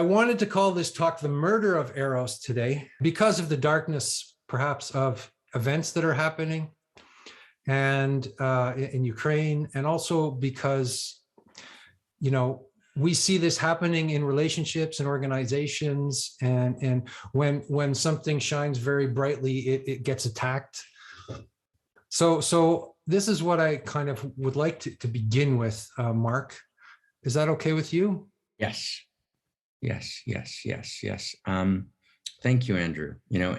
wanted to call this talk The Murder of Eros today because of the darkness, perhaps, of events that are happening and in Ukraine, and also because, you know, we see this happening in relationships and organizations, and when something shines very brightly, it gets attacked. So this is what I kind of would like to begin with, Marc. Is that okay with you? Yes. Thank you, Andrew. You know,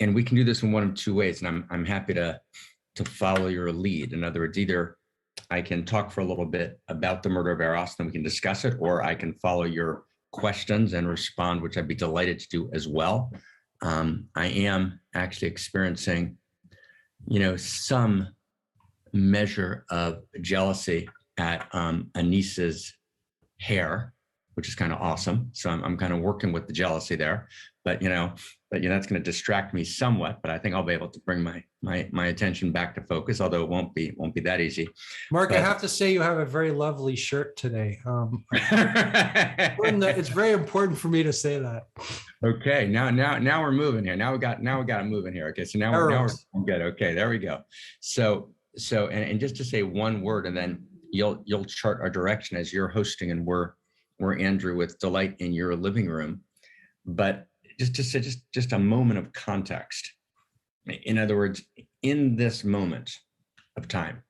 and we can do this in one of two ways, and I'm happy to follow your lead. In other words, either I can talk for a little bit about the murder of Eros, then we can discuss it, or I can follow your questions and respond, which I'd be delighted to do as well. I am actually experiencing, you know, some measure of jealousy at a niece's hair, which is kind of awesome. So I'm kind of working with the jealousy there, but that's going to distract me somewhat. But I think I'll be able to bring my attention back to focus, although it won't be that easy. Marc, I have to say you have a very lovely shirt today. It's very important for me to say that. Okay, now we're moving here. Now we got it moving here. Okay, so now we're good. Okay, there we go. So just to say one word, and then you'll chart our direction as you're hosting, and we're Andrew with delight in your living room. But just a moment of context. In other words, in this moment of time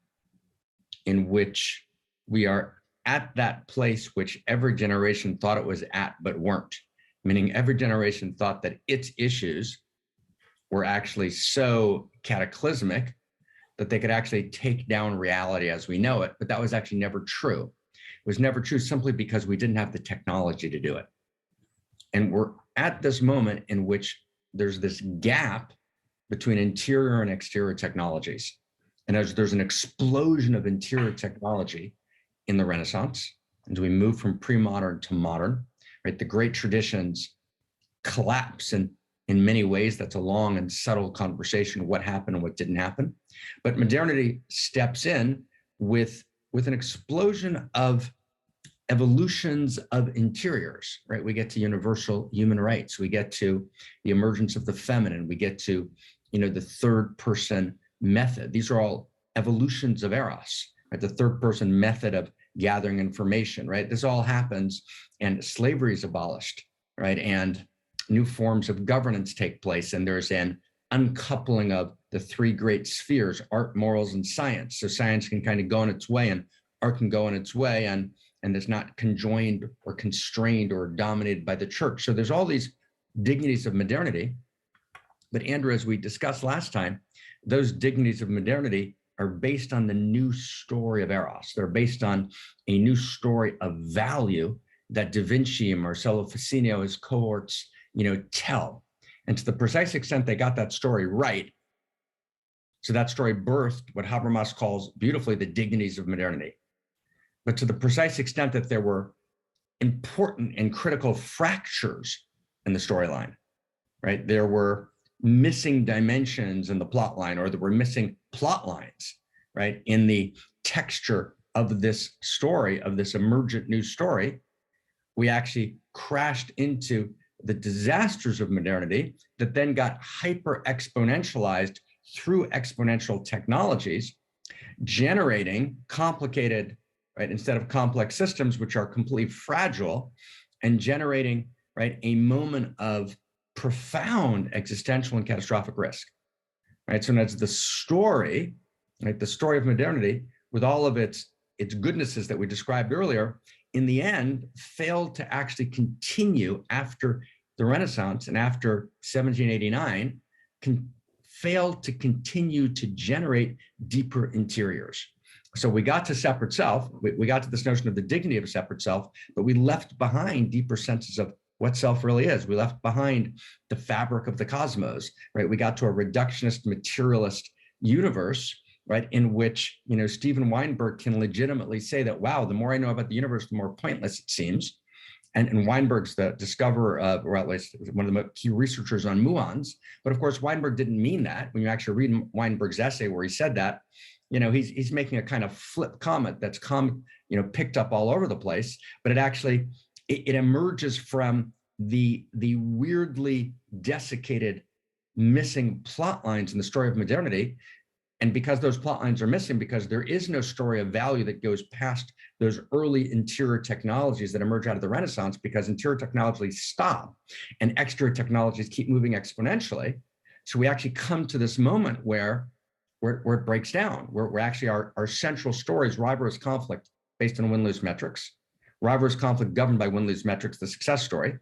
in which we are at that place which every generation thought it was at but weren't, meaning every generation thought that its issues were actually so cataclysmic that they could actually take down reality as we know it, but that was actually never true. It was never true simply because we didn't have the technology to do it. And we're at this moment in which there's this gap between interior and exterior technologies. And as there's an explosion of interior technology in the Renaissance, as we move from pre-modern to modern, right? The great traditions collapse, and in many ways, that's a long and subtle conversation of what happened and what didn't happen. But modernity steps in with an explosion of evolutions of interiors, right? We get to universal human rights. We get to the emergence of the feminine. We get to, the third person method. These are all evolutions of Eros, right? The third person method of gathering information, right? This all happens, and slavery is abolished, right? And new forms of governance take place, and there's an uncoupling of the three great spheres: art, morals, and science. So science can kind of go in its way, and art can go in its way, and it's not conjoined or constrained or dominated by the church. So there's all these dignities of modernity. But Andrew, as we discussed last time, those dignities of modernity are based on the new story of Eros. They're based on a new story of value that Da Vinci and Marcello Ficino, his cohorts, tell. And to the precise extent they got that story right, so that story birthed what Habermas calls beautifully the dignities of modernity. But to the precise extent that there were important and critical fractures in the storyline, right? There were missing dimensions in the plot line, or there were missing plot lines, right? In the texture of this story, of this emergent new story, we actually crashed into the disasters of modernity that then got hyper exponentialized through exponential technologies, generating complicated, right, instead of complex systems, which are completely fragile, and generating, right, a moment of profound existential and catastrophic risk, right? So that's the story, right, the story of modernity, with all of its goodnesses that we described earlier, in the end, failed to actually continue after the Renaissance and after 1789, failed to continue to generate deeper interiors. So we got to separate self, we got to this notion of the dignity of a separate self, but we left behind deeper senses of what self really is. We left behind the fabric of the cosmos, right? We got to a reductionist, materialist universe, right? In which, Steven Weinberg can legitimately say that, wow, the more I know about the universe, the more pointless it seems. And Weinberg's the discoverer of, or at least one of the key researchers on muons. But of course, Weinberg didn't mean that. When you actually read Weinberg's essay where he said that, he's making a kind of flip comment that's picked up all over the place, but it actually, it emerges from the weirdly desiccated, missing plot lines in the story of modernity. And because those plot lines are missing, because there is no story of value that goes past those early interior technologies that emerge out of the Renaissance, because interior technologies stop and exterior technologies keep moving exponentially. So we actually come to this moment where it breaks down, where actually our central story is rivalrous conflict based on win-lose metrics, rivalrous conflict governed by win-lose metrics, the success story,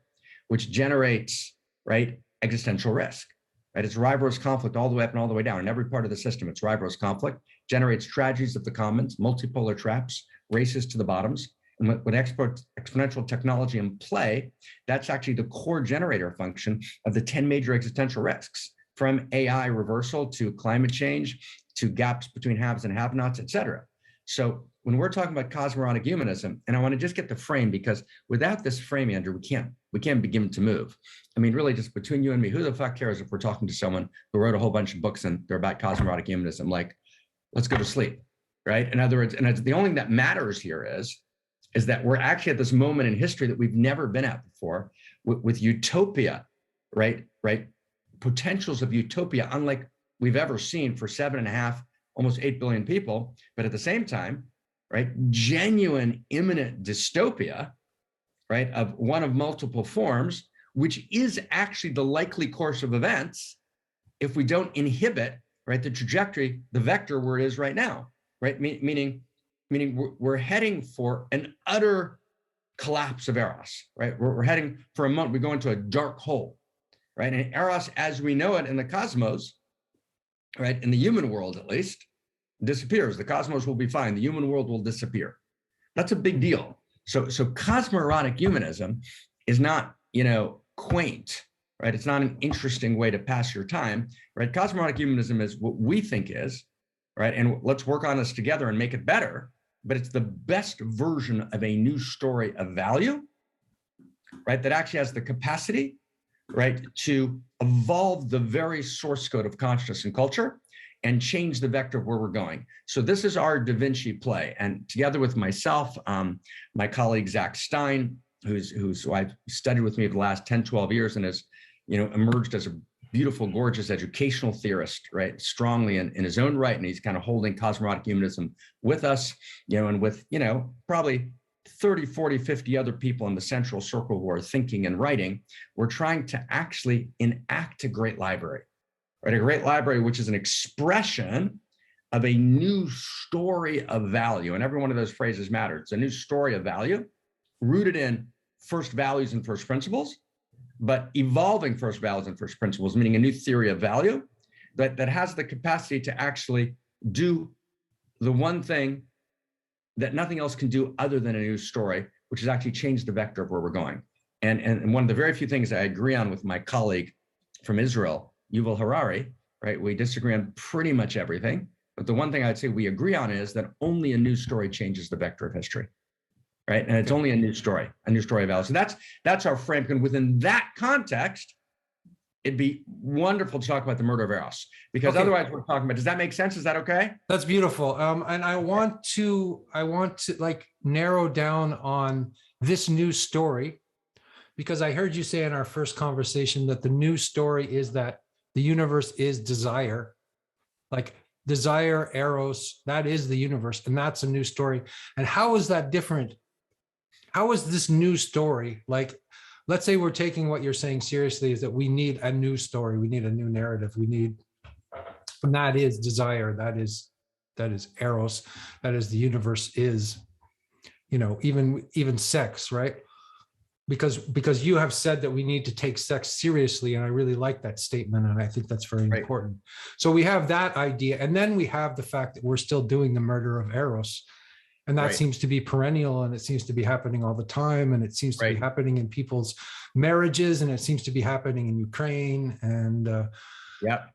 which generates, right, existential risk. Right? It's rivalrous conflict all the way up and all the way down. In every part of the system, it's rivalrous conflict, generates tragedies of the commons, multipolar traps, races to the bottoms. And with exponential technology in play, that's actually the core generator function of the 10 major existential risks, from AI reversal to climate change, to gaps between haves and have-nots, et cetera. So when we're talking about cosmorotic humanism, and I want to just get the frame, because without this frame, Andrew, we can't begin to move. I mean, really, just between you and me, who the fuck cares if we're talking to someone who wrote a whole bunch of books and they're about cosmorotic humanism? Like, let's go to sleep, right? In other words, and the only thing that matters here is that we're actually at this moment in history that we've never been at before, with utopia, right? Potentials of utopia, unlike we've ever seen for 7.5, almost 8 billion people. But at the same time, right, genuine imminent dystopia, right, of one of multiple forms, which is actually the likely course of events if we don't inhibit, right, the trajectory, the vector where it is right now, right? Meaning we're heading for an utter collapse of Eros, right? We're heading for a moment, we go into a dark hole, right? And Eros, as we know it in the cosmos, right, in the human world at least, disappears. The cosmos will be fine. The human world will disappear. That's a big deal. So cosmorotic humanism is not, quaint, right? It's not an interesting way to pass your time, right? Cosmorotic humanism is what we think is, right? And let's work on this together and make it better. But it's the best version of a new story of value, right? That actually has the capacity, right, to evolve the very source code of consciousness and culture and change the vector of where we're going. So this is our Da Vinci play. And together with myself, my colleague, Zach Stein, who I've studied with me for the last 10, 12 years and has, emerged as a beautiful, gorgeous educational theorist, right? Strongly in his own right. And he's kind of holding cosmorotic humanism with us, and with, probably 30, 40, 50 other people in the central circle who are thinking and writing. We're trying to actually enact a great library, right? A great library, which is an expression of a new story of value. And every one of those phrases matters. It's a new story of value rooted in first values and first principles, but evolving first values and first principles, meaning a new theory of value that has the capacity to actually do the one thing that nothing else can do other than a new story, which is actually change the vector of where we're going. And one of the very few things I agree on with my colleague from Israel, Yuval Harari, right? We disagree on pretty much everything, but the one thing I'd say we agree on is that only a new story changes the vector of history, right? And it's only a new story of value. So that's our frame. And within that context, it'd be wonderful to talk about the murder of Eros, because otherwise we're talking about, does that make sense? Is that okay? That's beautiful. And I want to like narrow down on this new story, because I heard you say in our first conversation that the new story is that the universe is desire, like desire, Eros, that is the universe. And that's a new story. And how is that different? How is this new story? Like, let's say we're taking what you're saying seriously, is that we need a new story. We need a new narrative. And that is desire. That is Eros. That is the universe is, even sex, right? Because you have said that we need to take sex seriously. And I really like that statement. And I think that's very important. So we have that idea. And then we have the fact that we're still doing the murder of Eros. And that seems to be perennial, and it seems to be happening all the time. And it seems to be happening in people's marriages, and it seems to be happening in Ukraine. And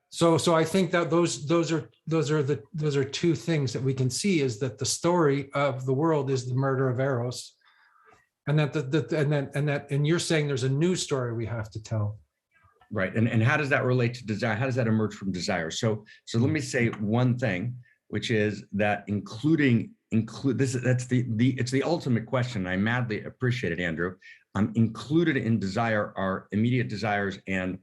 so I think that those are two things that we can see, is that the story of the world is the murder of Eros. And and you're saying there's a new story we have to tell. Right. And how does that relate to desire? How does that emerge from desire? So let me say one thing, which is that it's the ultimate question. I madly appreciate it, Andrew. Included in desire are immediate desires and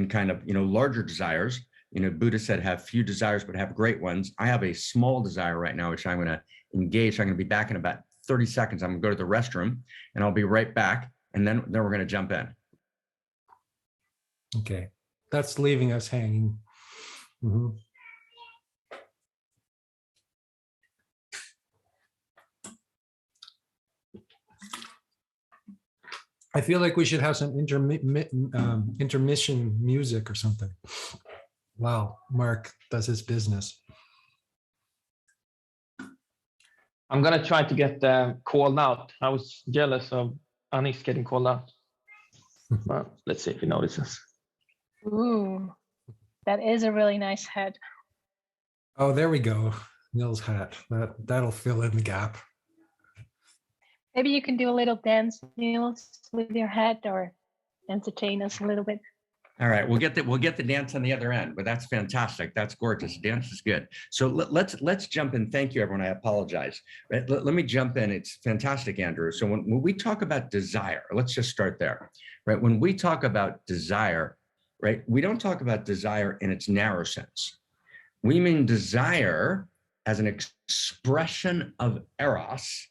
kind of, larger desires. Buddha said have few desires, but have great ones. I have a small desire right now, which I'm going to engage. I'm going to be back in about 30 seconds. I'm going to go to the restroom and I'll be right back. And then we're going to jump in. Okay. That's leaving us hanging. Mm-hmm. I feel like we should have some intermission music or something. Wow, Marc does his business. I'm gonna try to get called out. I was jealous of Anis getting called out. Well, let's see if he notices. Ooh, that is a really nice head. Oh, there we go. Nils' hat. That'll fill in the gap. Maybe you can do a little dance, Niels, with your head, or entertain us a little bit. All right, we'll get the dance on the other end, but that's fantastic. That's gorgeous. Dance is good. So let's jump in. Thank you, everyone. I apologize. Right, let me jump in. It's fantastic, Andrew. So when we talk about desire, let's just start there. Right, when we talk about desire, right, we don't talk about desire in its narrow sense. We mean desire as an expression of Eros,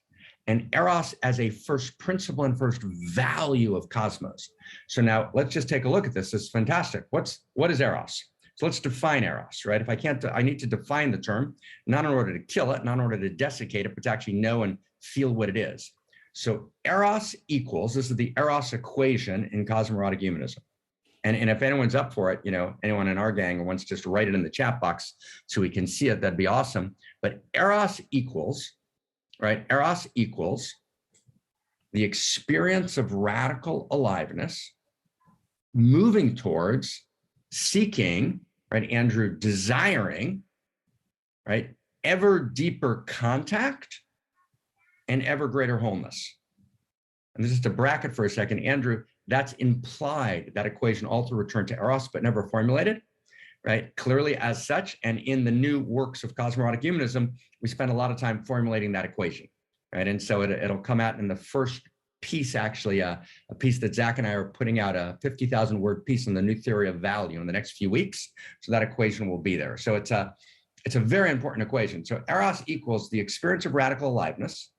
and Eros as a first principle and first value of cosmos. So now let's just take a look at this. This is fantastic. What is Eros? So let's define Eros, right? If I can't, I need to define the term, not in order to kill it, not in order to desiccate it, but to actually know and feel what it is. So Eros equals, this is the Eros equation in cosmorotic humanism. And if anyone's up for it, anyone in our gang wants to just write it in the chat box so we can see it, that'd be awesome. But Eros equals, right? Eros equals the experience of radical aliveness, moving towards, seeking, right, Andrew, desiring, right, ever deeper contact and ever greater wholeness. And this is to bracket for a second, Andrew, that's implied, that equation also returned to Eros, but never formulated, right? Clearly as such, and in the new works of cosmorotic humanism, we spend a lot of time formulating that equation, right? And so it'll come out in the first piece, actually, a piece that Zach and I are putting out, a 50,000 word piece on the new theory of value in the next few weeks. So that equation will be there. So it's a very important equation. So Eros equals the experience of radical aliveness,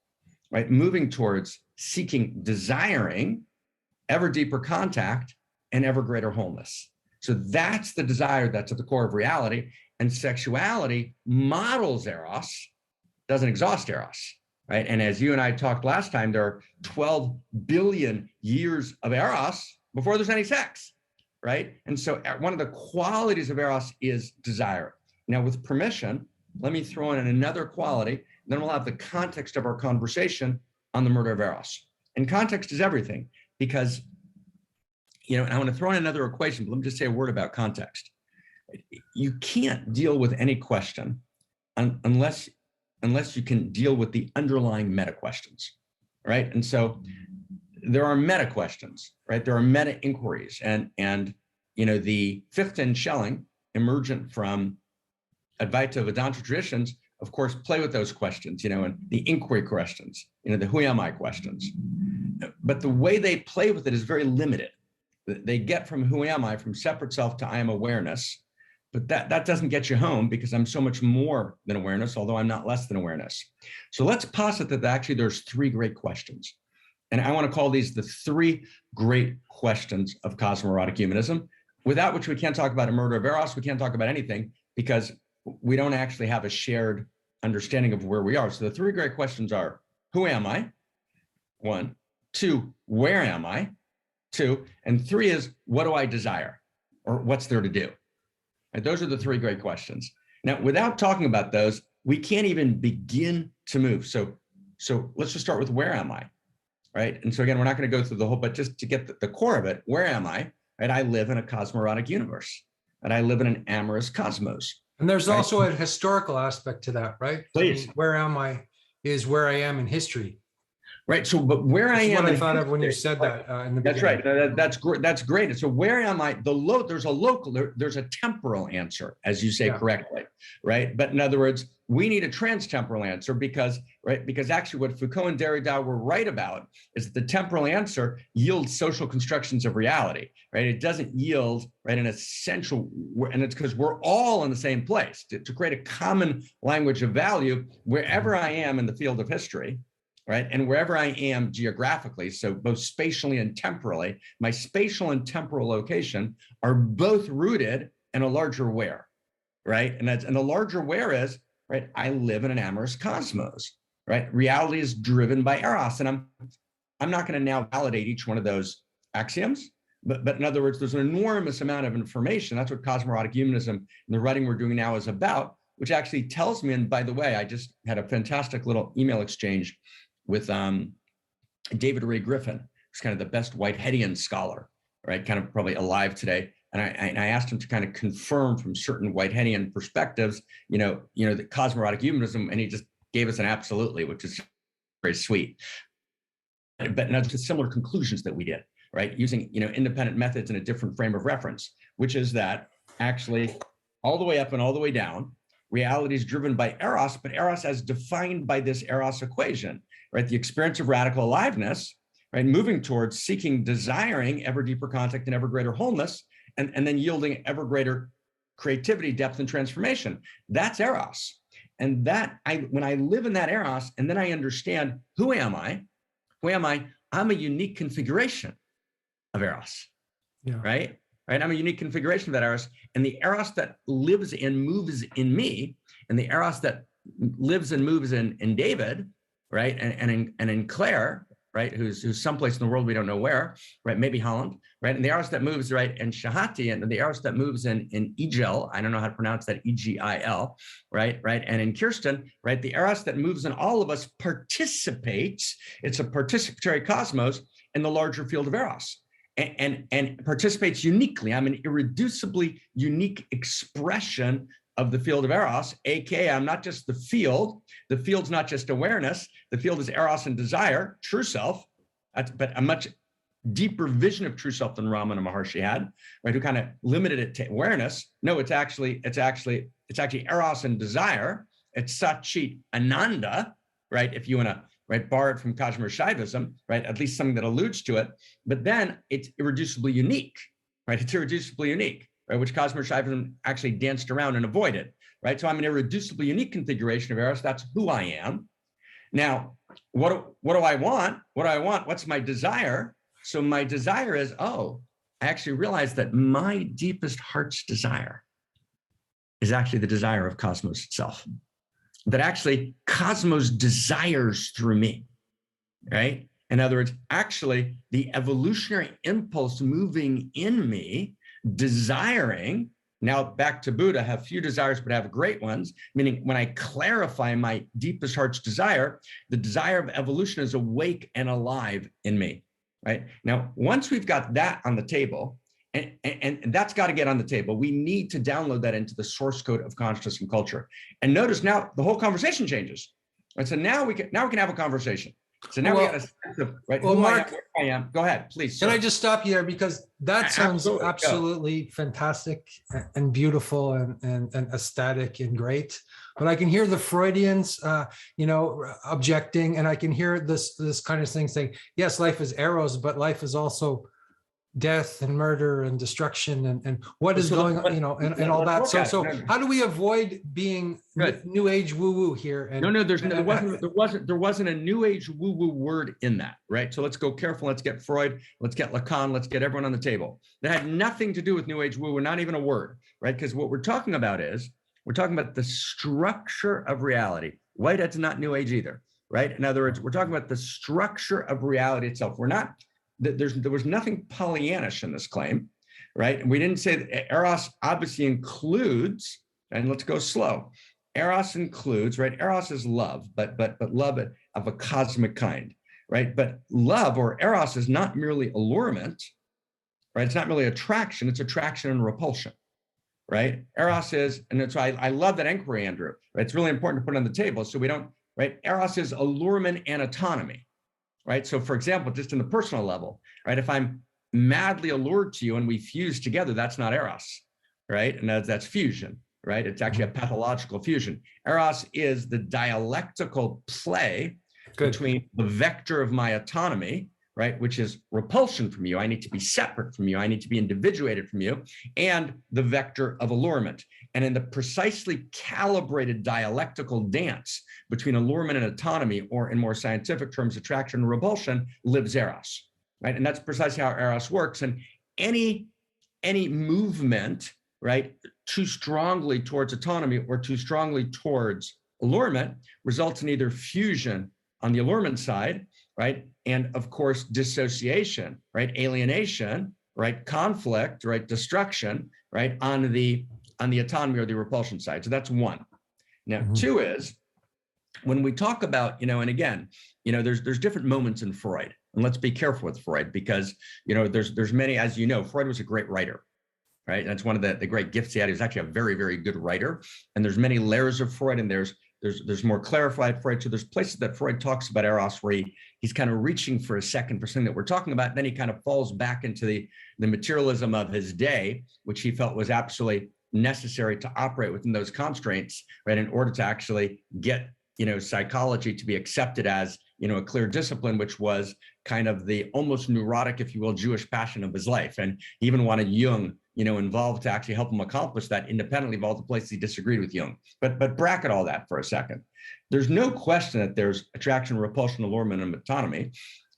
right? Moving towards, seeking, desiring ever deeper contact and ever greater wholeness. So that's the desire that's at the core of reality. And sexuality models Eros, doesn't exhaust Eros, right? And as you and I talked last time, there are 12 billion years of Eros before there's any sex, right? And so one of the qualities of Eros is desire. Now, with permission, let me throw in another quality, then we'll have the context of our conversation on the murder of Eros. And context is everything, because, and I want to throw in another equation, but let me just say a word about context. You can't deal with any question unless you can deal with the underlying meta questions, right? And so there are meta questions, right? There are meta inquiries, and the Fichte Schelling, emergent from Advaita Vedanta traditions, of course, play with those questions, and the inquiry questions, the who am I questions. But the way they play with it is very limited. They get from who am I, from separate self to I am awareness, but that doesn't get you home, because I'm so much more than awareness, although I'm not less than awareness. So let's posit that actually there's three great questions. And I want to call these the three great questions of cosmorotic humanism, without which we can't talk about a murder of Eros, we can't talk about anything, because we don't actually have a shared understanding of where we are. So the three great questions are, who am I? 1, 2, where am I? 2, and 3 is, what do I desire? Or what's there to do? And those are the three great questions. Now, without talking about those, we can't even begin to move. So let's just start with, where am I? Right? And so again, we're not going to go through the whole, but just to get the core of it, where am I? Right? I live in a cosmorotic universe, and I live in an amorous cosmos. And there's also a historical aspect to that, right? Please. I mean, where am I is where I am in history. Right. So, but where I am, what I thought of when you said that in the that's beginning. right. That's great. And so, where am I? There's a temporal answer, as you say correctly, right? But in other words, we need a trans-temporal answer because actually what Foucault and Derrida were right about is that the temporal answer yields social constructions of reality, right? It doesn't yield, right, an essential, and it's because we're all in the same place to create a common language of value wherever I am in the field of history, right? And wherever I am geographically, so both spatially and temporally, my spatial and temporal location are both rooted in a larger where, right? And the larger where is, right, I live in an amorous cosmos, right? Reality is driven by Eros. And I'm not going to now validate each one of those axioms, but in other words, there's an enormous amount of information. That's what cosmoerotic humanism and the writing we're doing now is about, which actually tells me, and by the way, I just had a fantastic little email exchange with David Ray Griffin, who's kind of the best Whiteheadian scholar, right? Kind of probably alive today. And I asked him to kind of confirm from certain Whiteheadian perspectives, the cosmoerotic humanism, and he just gave us an absolutely, which is very sweet. But not just similar conclusions that we did, right? Using, independent methods in a different frame of reference, which is that actually all the way up and all the way down, reality is driven by Eros, but Eros as defined by this Eros equation, right? The experience of radical aliveness, right? Moving towards seeking, desiring ever deeper contact and ever greater wholeness, and then yielding ever greater creativity, depth, and transformation. That's Eros. And when I live in that Eros, and then I understand, who am I? Who am I? I'm a unique configuration of Eros, right? I'm a unique configuration of that Eros. And the Eros that lives and moves in me, and the Eros that lives and moves in David, right? And in Claire, right, who's someplace in the world we don't know where, right, maybe Holland, right, and the Eros that moves, right, in Shahati, and the Eros that moves in Egil, I don't know how to pronounce that, Egil, right, and in Kirsten, right, the Eros that moves in all of us participates, it's a participatory cosmos in the larger field of Eros, and participates uniquely. I'm an irreducibly unique expression of the field of Eros, aka I'm not just the field's not just awareness, the field is Eros and desire, true self, but a much deeper vision of true self than Ramana Maharshi had, right, who kind of limited it to awareness. No, it's actually Eros and desire, it's Satchit Ananda, right, if you want to, right, borrow it from Kashmir Shaivism, right, at least something that alludes to it, but then it's irreducibly unique, right, it's irreducibly unique, right, which Kashmir Shaivism actually danced around and avoided, right? So I'm an irreducibly unique configuration of Eros. That's who I am. Now, what do I want? What do I want? What's my desire? So my desire is, I actually realize that my deepest heart's desire is actually the desire of Cosmos itself. That actually Cosmos desires through me, right? In other words, actually the evolutionary impulse moving in me, desiring, now back to Buddha, have few desires but have great ones, meaning when I clarify my deepest heart's desire, the desire of evolution is awake and alive in me, right? Now, once we've got that on the table, and that's got to get on the table, we need to download that into the source code of consciousness and culture. And notice now the whole conversation changes. And so now we can have a conversation. So now we got a sense of, right, well, Mark, I am. Go ahead, please. Can I just stop you there? Because that sounds absolutely fantastic and beautiful and ecstatic and great. But I can hear the Freudians, objecting, and I can hear this kind of thing saying, yes, life is Eros, but life is also death and murder and destruction and what is going on, and all that. So how do we avoid being new age woo-woo here? And, there wasn't a new age woo-woo word in that, right? So let's go careful. Let's get Freud. Let's get Lacan. Let's get everyone on the table. That had nothing to do with new age woo-woo, not even a word, right? Because what we're talking about is we're talking about the structure of reality. Whitehead's not new age either, right? In other words, we're talking about the structure of reality itself. We're not. There was nothing Pollyannish in this claim, right? And we didn't say that Eros obviously includes, and let's go slow. Eros includes, right? Eros is love, but love of a cosmic kind, right? But love or Eros is not merely allurement, right? It's not merely attraction, it's attraction and repulsion, right? Eros is, and that's why I love that inquiry, Andrew, right? It's really important to put on the table so we don't, right? Eros is allurement and autonomy. Right. So, for example, just in the personal level, right, if I'm madly allured to you and we fuse together, that's not Eros, right? And that's fusion, right? It's actually a pathological fusion. Eros is the dialectical play between the vector of my autonomy, right, which is repulsion from you. I need to be separate from you. I need to be individuated from you, and the vector of allurement. And in the precisely calibrated dialectical dance between allurement and autonomy, or in more scientific terms, attraction and repulsion, lives Eros, right? And that's precisely how Eros works. And any movement, right, too strongly towards autonomy or too strongly towards allurement results in either fusion on the allurement side, right, and of course dissociation, right, alienation, right, conflict, right, destruction, right, on the autonomy or the repulsion side. So that's one. Now, two is when we talk about, and again, there's different moments in Freud, and let's be careful with Freud because, there's many, as you know, Freud was a great writer, right? And that's one of the great gifts he had. He was actually a very, very good writer. And there's many layers of Freud, and there's more clarified Freud. So there's places that Freud talks about Eros where he's kind of reaching for a second for something that we're talking about. Then he kind of falls back into the materialism of his day, which he felt was absolutely necessary to operate within those constraints, right, in order to actually get, psychology to be accepted as, a clear discipline, which was kind of the almost neurotic, if you will, Jewish passion of his life. And he even wanted Jung, involved to actually help him accomplish that independently of all the places he disagreed with Jung. But bracket all that for a second. There's no question that there's attraction, repulsion, allurement, and autonomy.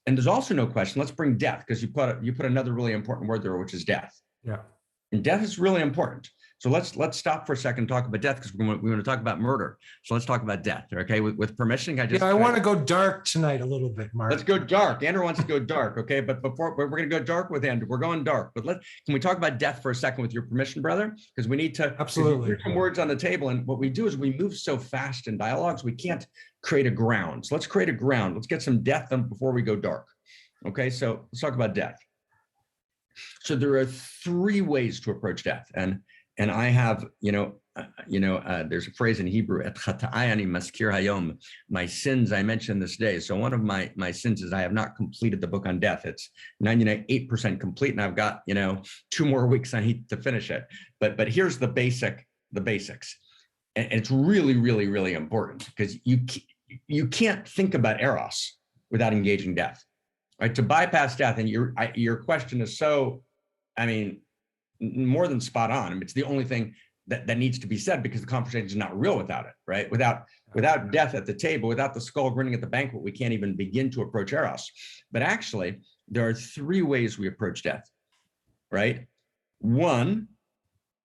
And there's also no question, let's bring death, because you put another really important word there, which is death. Yeah. And death is really important. So let's stop for a second and talk about death, because we want to talk about murder. So let's talk about death. Okay, with permission, I want to go dark tonight a little bit, Mark. Let's go dark. Andrew wants to go dark. Okay, but before we're going to go dark with Andrew, we're going dark. But can we talk about death for a second, with your permission, brother? Because we need to absolutely put some words on the table. And what we do is we move so fast in dialogues, we can't create a ground. So let's create a ground. Let's get some depth before we go dark. Okay, so let's talk about death. So there are three ways to approach death, and I have, there's a phrase in Hebrew, "Et chata'ai maskir hayom," my sins I mention this day. So one of my sins is I have not completed the book on death. It's 98% complete, and I've got 2 more weeks I need to finish it. But here's the basics, and it's really, really, really important, because you can't think about Eros without engaging death, right? To bypass death, and your question is so, more than spot on. It's the only thing that needs to be said, because the conversation is not real without it, right? Without death at the table, without the skull grinning at the banquet, we can't even begin to approach Eros. But actually, there are 3 ways we approach death, right? One,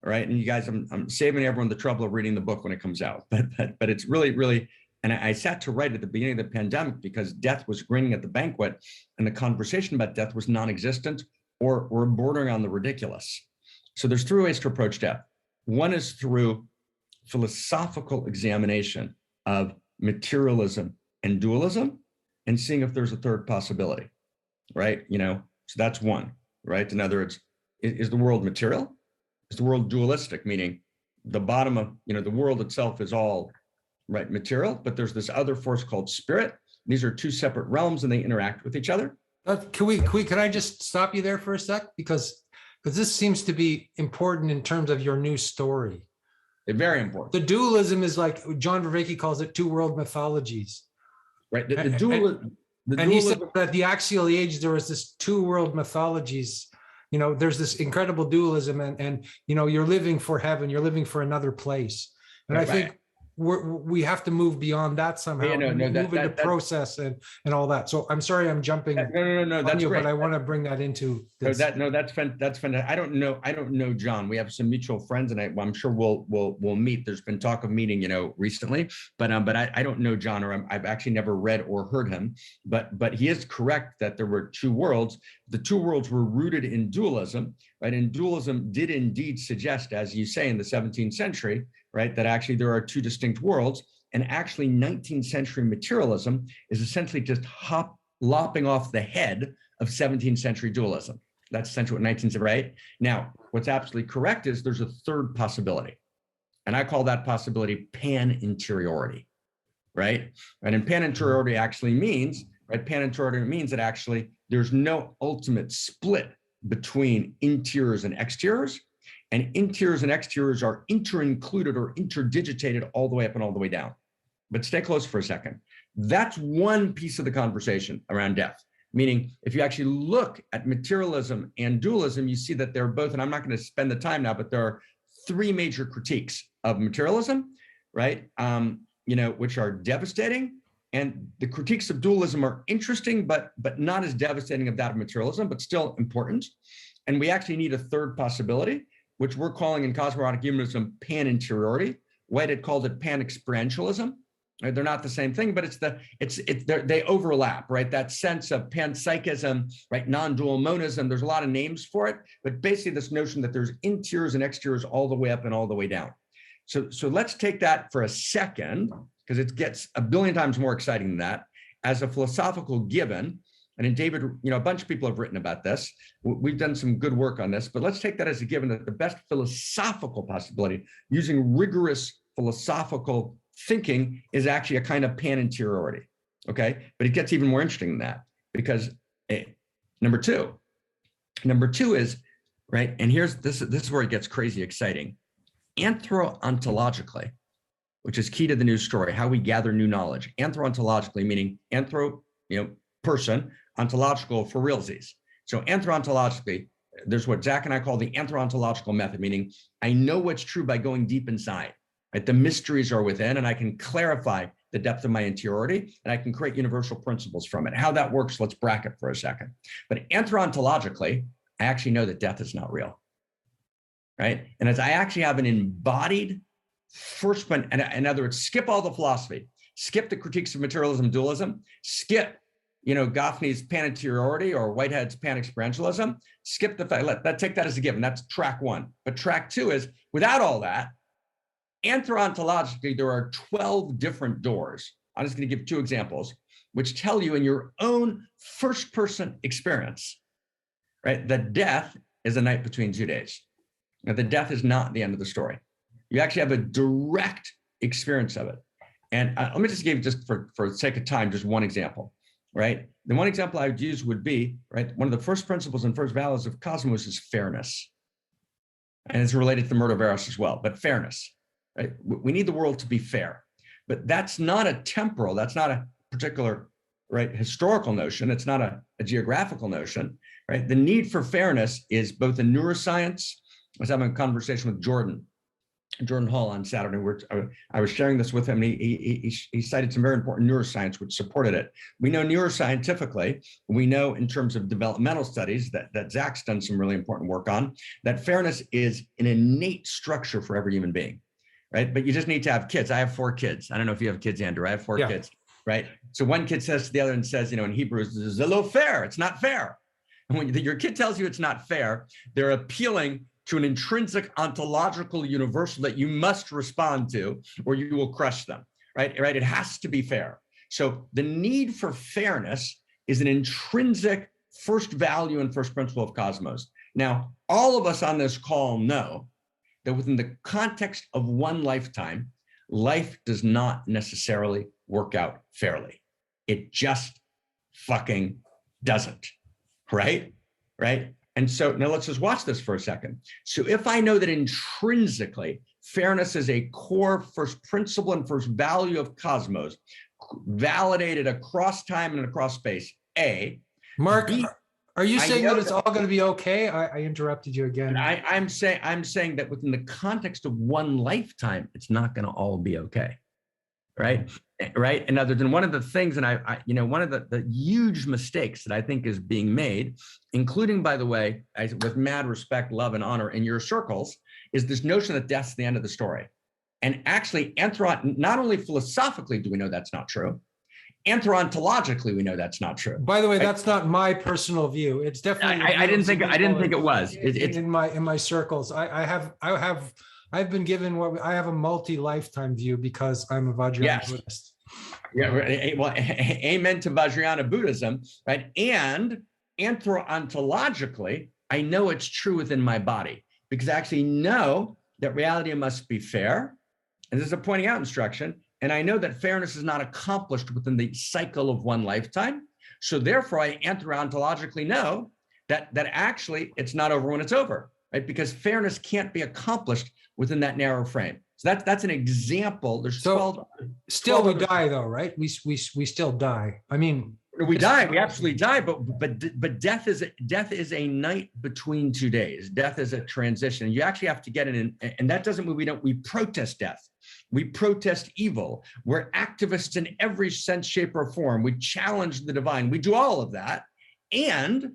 right, and you guys, I'm saving everyone the trouble of reading the book when it comes out, but it's really, really, and I sat to write at the beginning of the pandemic because death was grinning at the banquet, and the conversation about death was non-existent or bordering on the ridiculous. So there's 3 ways to approach death. One is through philosophical examination of materialism and dualism, and seeing if there's a third possibility, right? So that's one, right? In other words, is the world material? Is the world dualistic, meaning the bottom of, the world itself is all, right, material, but there's this other force called spirit. These are 2 separate realms, and they interact with each other. Can I just stop you there for a sec? Because this seems to be important in terms of your new story. They're very important. The dualism is like John Vervaeke calls it 2 world mythologies. Right. And he said that the axial age, there was this 2 world mythologies. There's this incredible dualism, and you're living for heaven, you're living for another place. And I think we have to move beyond that somehow. Move into process and all that. So I'm sorry, I'm jumping. No, that's you, great. But I want to bring that into this. That's fantastic. I don't know John. We have some mutual friends, and I'm sure we'll meet. There's been talk of meeting, recently, but I don't know John, or I've actually never read or heard him. But he is correct that there were 2 worlds. The 2 worlds were rooted in dualism, right? And dualism did indeed suggest, as you say, in the 17th century, right, that actually there are 2 distinct worlds. And actually 19th century materialism is essentially just lopping off the head of 17th century dualism. That's essentially what 19th century, right? Now, what's absolutely correct is there's a third possibility. And I call that possibility pan-interiority, right? And in pan-interiority actually means, right, pan-interiority means that actually there's no ultimate split between interiors and exteriors, And interiors and exteriors are inter-included or interdigitated all the way up and all the way down. But stay close for a second. That's one piece of the conversation around death. Meaning, if you actually look at materialism and dualism, you see that they're both, and I'm not going to spend the time now, but there are three major critiques of materialism, right? Which are devastating. And the critiques of dualism are interesting, but not as devastating as that of materialism, but still important. And we actually need a third possibility, which we're calling in cosmoerotic humanism pan-interiority. Whitehead called it pan-experientialism. Right? They're not the same thing, but they overlap, right? That sense of panpsychism, right? Non-dual monism. There's a lot of names for it, but basically this notion that there's interiors and exteriors all the way up and all the way down. So let's take that for a second, because it gets a billion times more exciting than that, as a philosophical given. And in David, a bunch of people have written about this. We've done some good work on this, but let's take that as a given that the best philosophical possibility using rigorous philosophical thinking is actually a kind of pan-interiority, okay? But it gets even more interesting than that, because number two is, right, and this is where it gets crazy exciting. Anthro-ontologically, which is key to the news story, how we gather new knowledge. Anthro-ontologically, meaning anthro, person, ontological for realsies. So anthro-ontologically, there's what Zach and I call the anthro-ontological method, meaning I know what's true by going deep inside. Right? The mysteries are within, and I can clarify the depth of my interiority, and I can create universal principles from it. How that works, let's bracket for a second. But anthro-ontologically, I actually know that death is not real, right? And as I actually have an embodied first one, and in other words, skip all the philosophy, skip the critiques of materialism, dualism, skip, Gafni's pan-interiority or Whitehead's pan-experientialism, skip the fact, take that as a given. That's track one. But track two is, without all that, anthro-ontologically, there are 12 different doors. I'm just going to give two examples, which tell you in your own first-person experience, right, that death is a night between 2 days. Now, the death is not the end of the story. You actually have a direct experience of it. And let me just give, just for the sake of time, just one example, right? The one example I would use would be, right, one of the first principles and first values of cosmos is fairness. And it's related to the murder of Eros as well, but fairness. Right? We need the world to be fair, but that's not a temporal, that's not a particular, right, historical notion. It's not a geographical notion, right? The need for fairness is both in neuroscience. I was having a conversation with Jordan Hall on Saturday. I was sharing this with him, and he cited some very important neuroscience which supported it. We know neuroscientifically, we know in terms of developmental studies that Zach's done some really important work on, that fairness is an innate structure for every human being. Right? But you just need to have kids. I have 4 kids. I don't know if you have kids, Andrew. I have 4 kids, right? So one kid says to the other and says, in Hebrew, it's a little fair. It's not fair. And when your kid tells you it's not fair, they're appealing to an intrinsic ontological universal that you must respond to, or you will crush them, right? It has to be fair. So the need for fairness is an intrinsic first value and first principle of cosmos. Now, all of us on this call know that within the context of one lifetime, life does not necessarily work out fairly. It just fucking doesn't, right? And so now let's just watch this for a second. So if I know that intrinsically fairness is a core first principle and first value of cosmos, validated across time and across space, A. Mark, B, are you saying that it's all going to be okay? I interrupted you again. I'm saying that within the context of one lifetime, it's not going to all be okay, right? And other than one of the things, and one of the huge mistakes that I think is being made, including, by the way, with mad respect, love, and honor in your circles, is this notion that death's the end of the story. And actually, not only philosophically do we know that's not true, anthro-ontologically, we know that's not true. By the way, that's not my personal view. It's definitely. I didn't think it was. It's in my circles. I've been given I have a multi-lifetime view because I'm a Vajrayana Buddhist. Yeah. Well, amen to Vajrayana Buddhism, right? And anthro-ontologically, I know it's true within my body because I actually know that reality must be fair. And this is a pointing out instruction. And I know that fairness is not accomplished within the cycle of one lifetime. So therefore, I anthro-ontologically know that actually it's not over when it's over. right? Because fairness can't be accomplished within that narrow frame. So that's an example. There's 12. Still, 12 we die though, right? We still die. I mean, we die. We absolutely die. But death is a night between 2 days. Death is a transition. You actually have to get in, and that doesn't mean we protest death. We protest evil. We're activists in every sense, shape, or form. We challenge the divine. We do all of that, and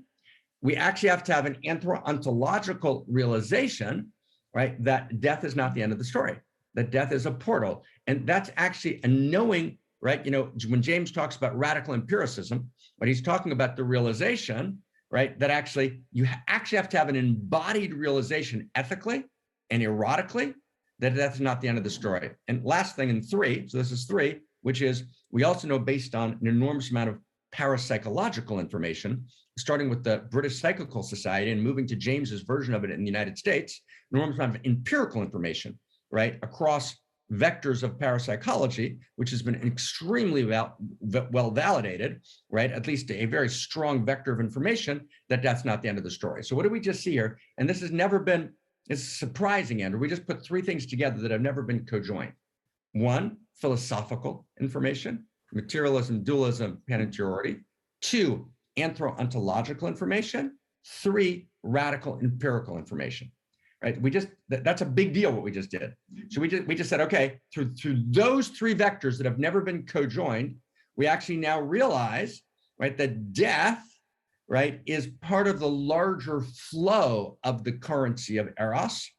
we actually have to have an ontological realization, right, that death is not the end of the story, that death is a portal. And that's actually a knowing, right? You know, when James talks about radical empiricism, but he's talking about the realization, right, that actually you actually have to have an embodied realization ethically and erotically that death is not the end of the story. And last thing in 3, so this is 3, which is we also know based on an enormous amount of parapsychological information, starting with the British Psychical Society and moving to James's version of it in the United States, an enormous amount of empirical information, right, across vectors of parapsychology, which has been extremely well validated, right, at least a very strong vector of information that that's not the end of the story. So what do we just see here? And this has never been, it's surprising, Andrew. We just put 3 things together that have never been cojoined. 1, philosophical information, materialism, dualism, and interiority. 2, anthro-ontological information. 3, radical empirical information. Right? We just, that's a big deal what we just did. So we just said, okay, through those 3 vectors that have never been cojoined, we actually now realize, right, that death, right, is part of the larger flow of the currency of Eros,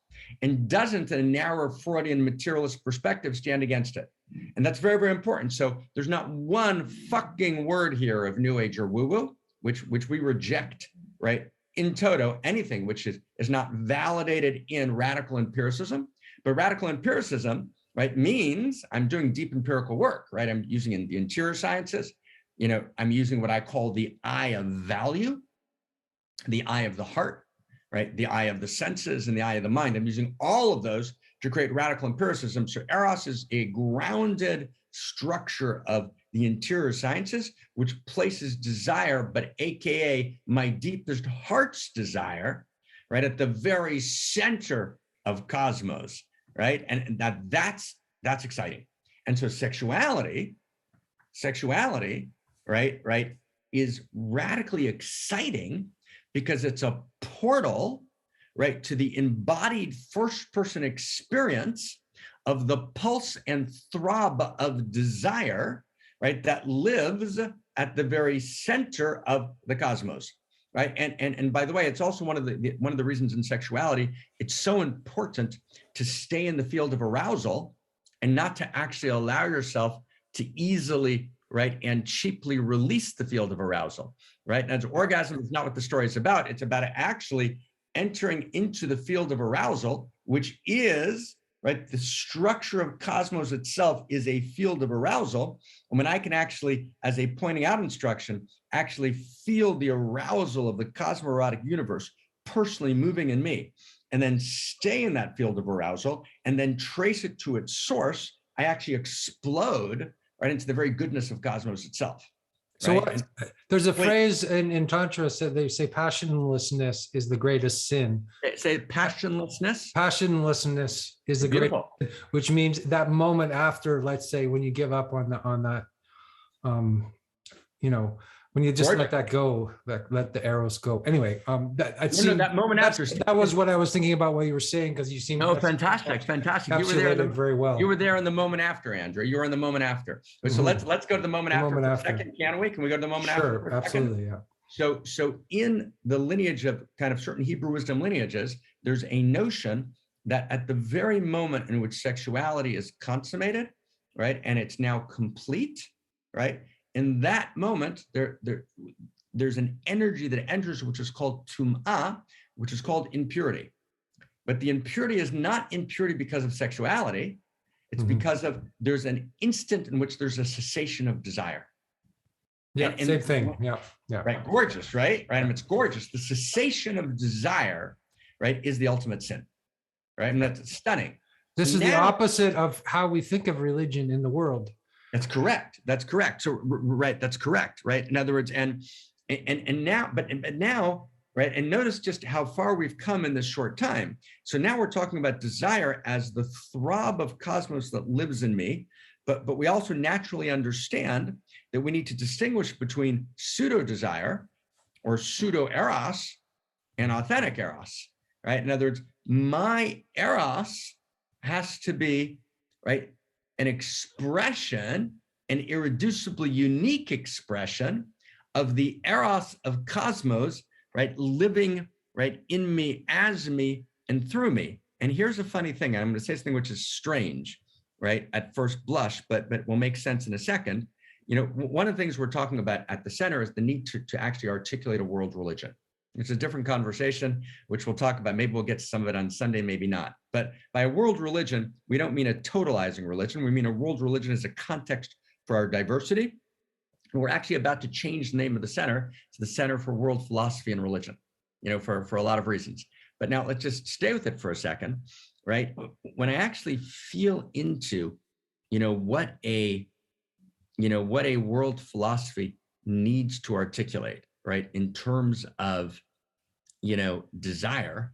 and doesn't, in a narrow Freudian materialist perspective, stand against it. And that's very, very important. So there's not one fucking word here of New Age or woo-woo, which we reject, right? In toto, anything which is not validated in radical empiricism. But radical empiricism, right, means I'm doing deep empirical work, right? I'm using in the interior sciences, you know, I'm using what I call the eye of value, the eye of the heart, right? The eye of the senses and the eye of the mind. I'm using all of those to create radical empiricism. So Eros is a grounded structure of the interior sciences, which places desire, but AKA my deepest heart's desire, right, at the very center of cosmos, right? And that's exciting. And so sexuality, right, is radically exciting because it's a portal, right, to the embodied first-person experience of the pulse and throb of desire, right, that lives at the very center of the cosmos, right? And by the way, it's also one of the reasons in sexuality it's so important to stay in the field of arousal and not to actually allow yourself to easily, right, and cheaply release the field of arousal, right? And orgasm is not what the story is about. It's about actually entering into the field of arousal, which is, right, the structure of cosmos itself is a field of arousal. And when I can actually, as a pointing out instruction, actually feel the arousal of the cosmoerotic universe personally moving in me, and then stay in that field of arousal, and then trace it to its source, I actually explode right into the very goodness of cosmos itself. So right? There's a phrase in Tantra that they say passionlessness is the greatest sin. Say passionlessness? Passionlessness is the greatest, which means that moment after, let's say, when you give up on that, you know, when you just let that go, let the arrows go. Anyway, that moment after. That was what I was thinking about what you were saying, because you seemed fantastic. You were there very well. You were there in the moment after, Andrew. You were in the moment after. So let's go to the moment after for a second, can we? Can we go to the moment after? Sure, absolutely, yeah. So in the lineage of kind of certain Hebrew wisdom lineages, there's a notion that at the very moment in which sexuality is consummated, right, and it's now complete, right, in that moment, there's an energy that enters, which is called tum'ah, which is called impurity. But the impurity is not impurity because of sexuality. It's because of there's an instant in which there's a cessation of desire. Yeah, same thing. Yeah. Right, gorgeous, right? Right, and it's gorgeous. The cessation of desire, right, is the ultimate sin, right? And that's stunning. This is the opposite of how we think of religion in the world. That's correct. That's correct. So right, that's correct. Right. In other words, and now, but now, right? And notice just how far we've come in this short time. So now we're talking about desire as the throb of cosmos that lives in me, but we also naturally understand that we need to distinguish between pseudo-desire or pseudo-eros and authentic eros, right? In other words, my eros has to be, right, an expression, an irreducibly unique expression of the eros of cosmos, right, living, right, in me, as me, and through me. And here's a funny thing. I'm going to say something which is strange, right, at first blush, but will make sense in a second. You know, one of the things we're talking about at the center is the need to actually articulate a world religion. It's a different conversation, which we'll talk about. Maybe we'll get to some of it on Sunday, maybe not. But by a world religion, we don't mean a totalizing religion. We mean a world religion as a context for our diversity. And we're actually about to change the name of the center to the Center for World Philosophy and Religion, you know, for a lot of reasons. But now let's just stay with it for a second, right? When I actually feel into, what a world philosophy needs to articulate, right, in terms of, desire,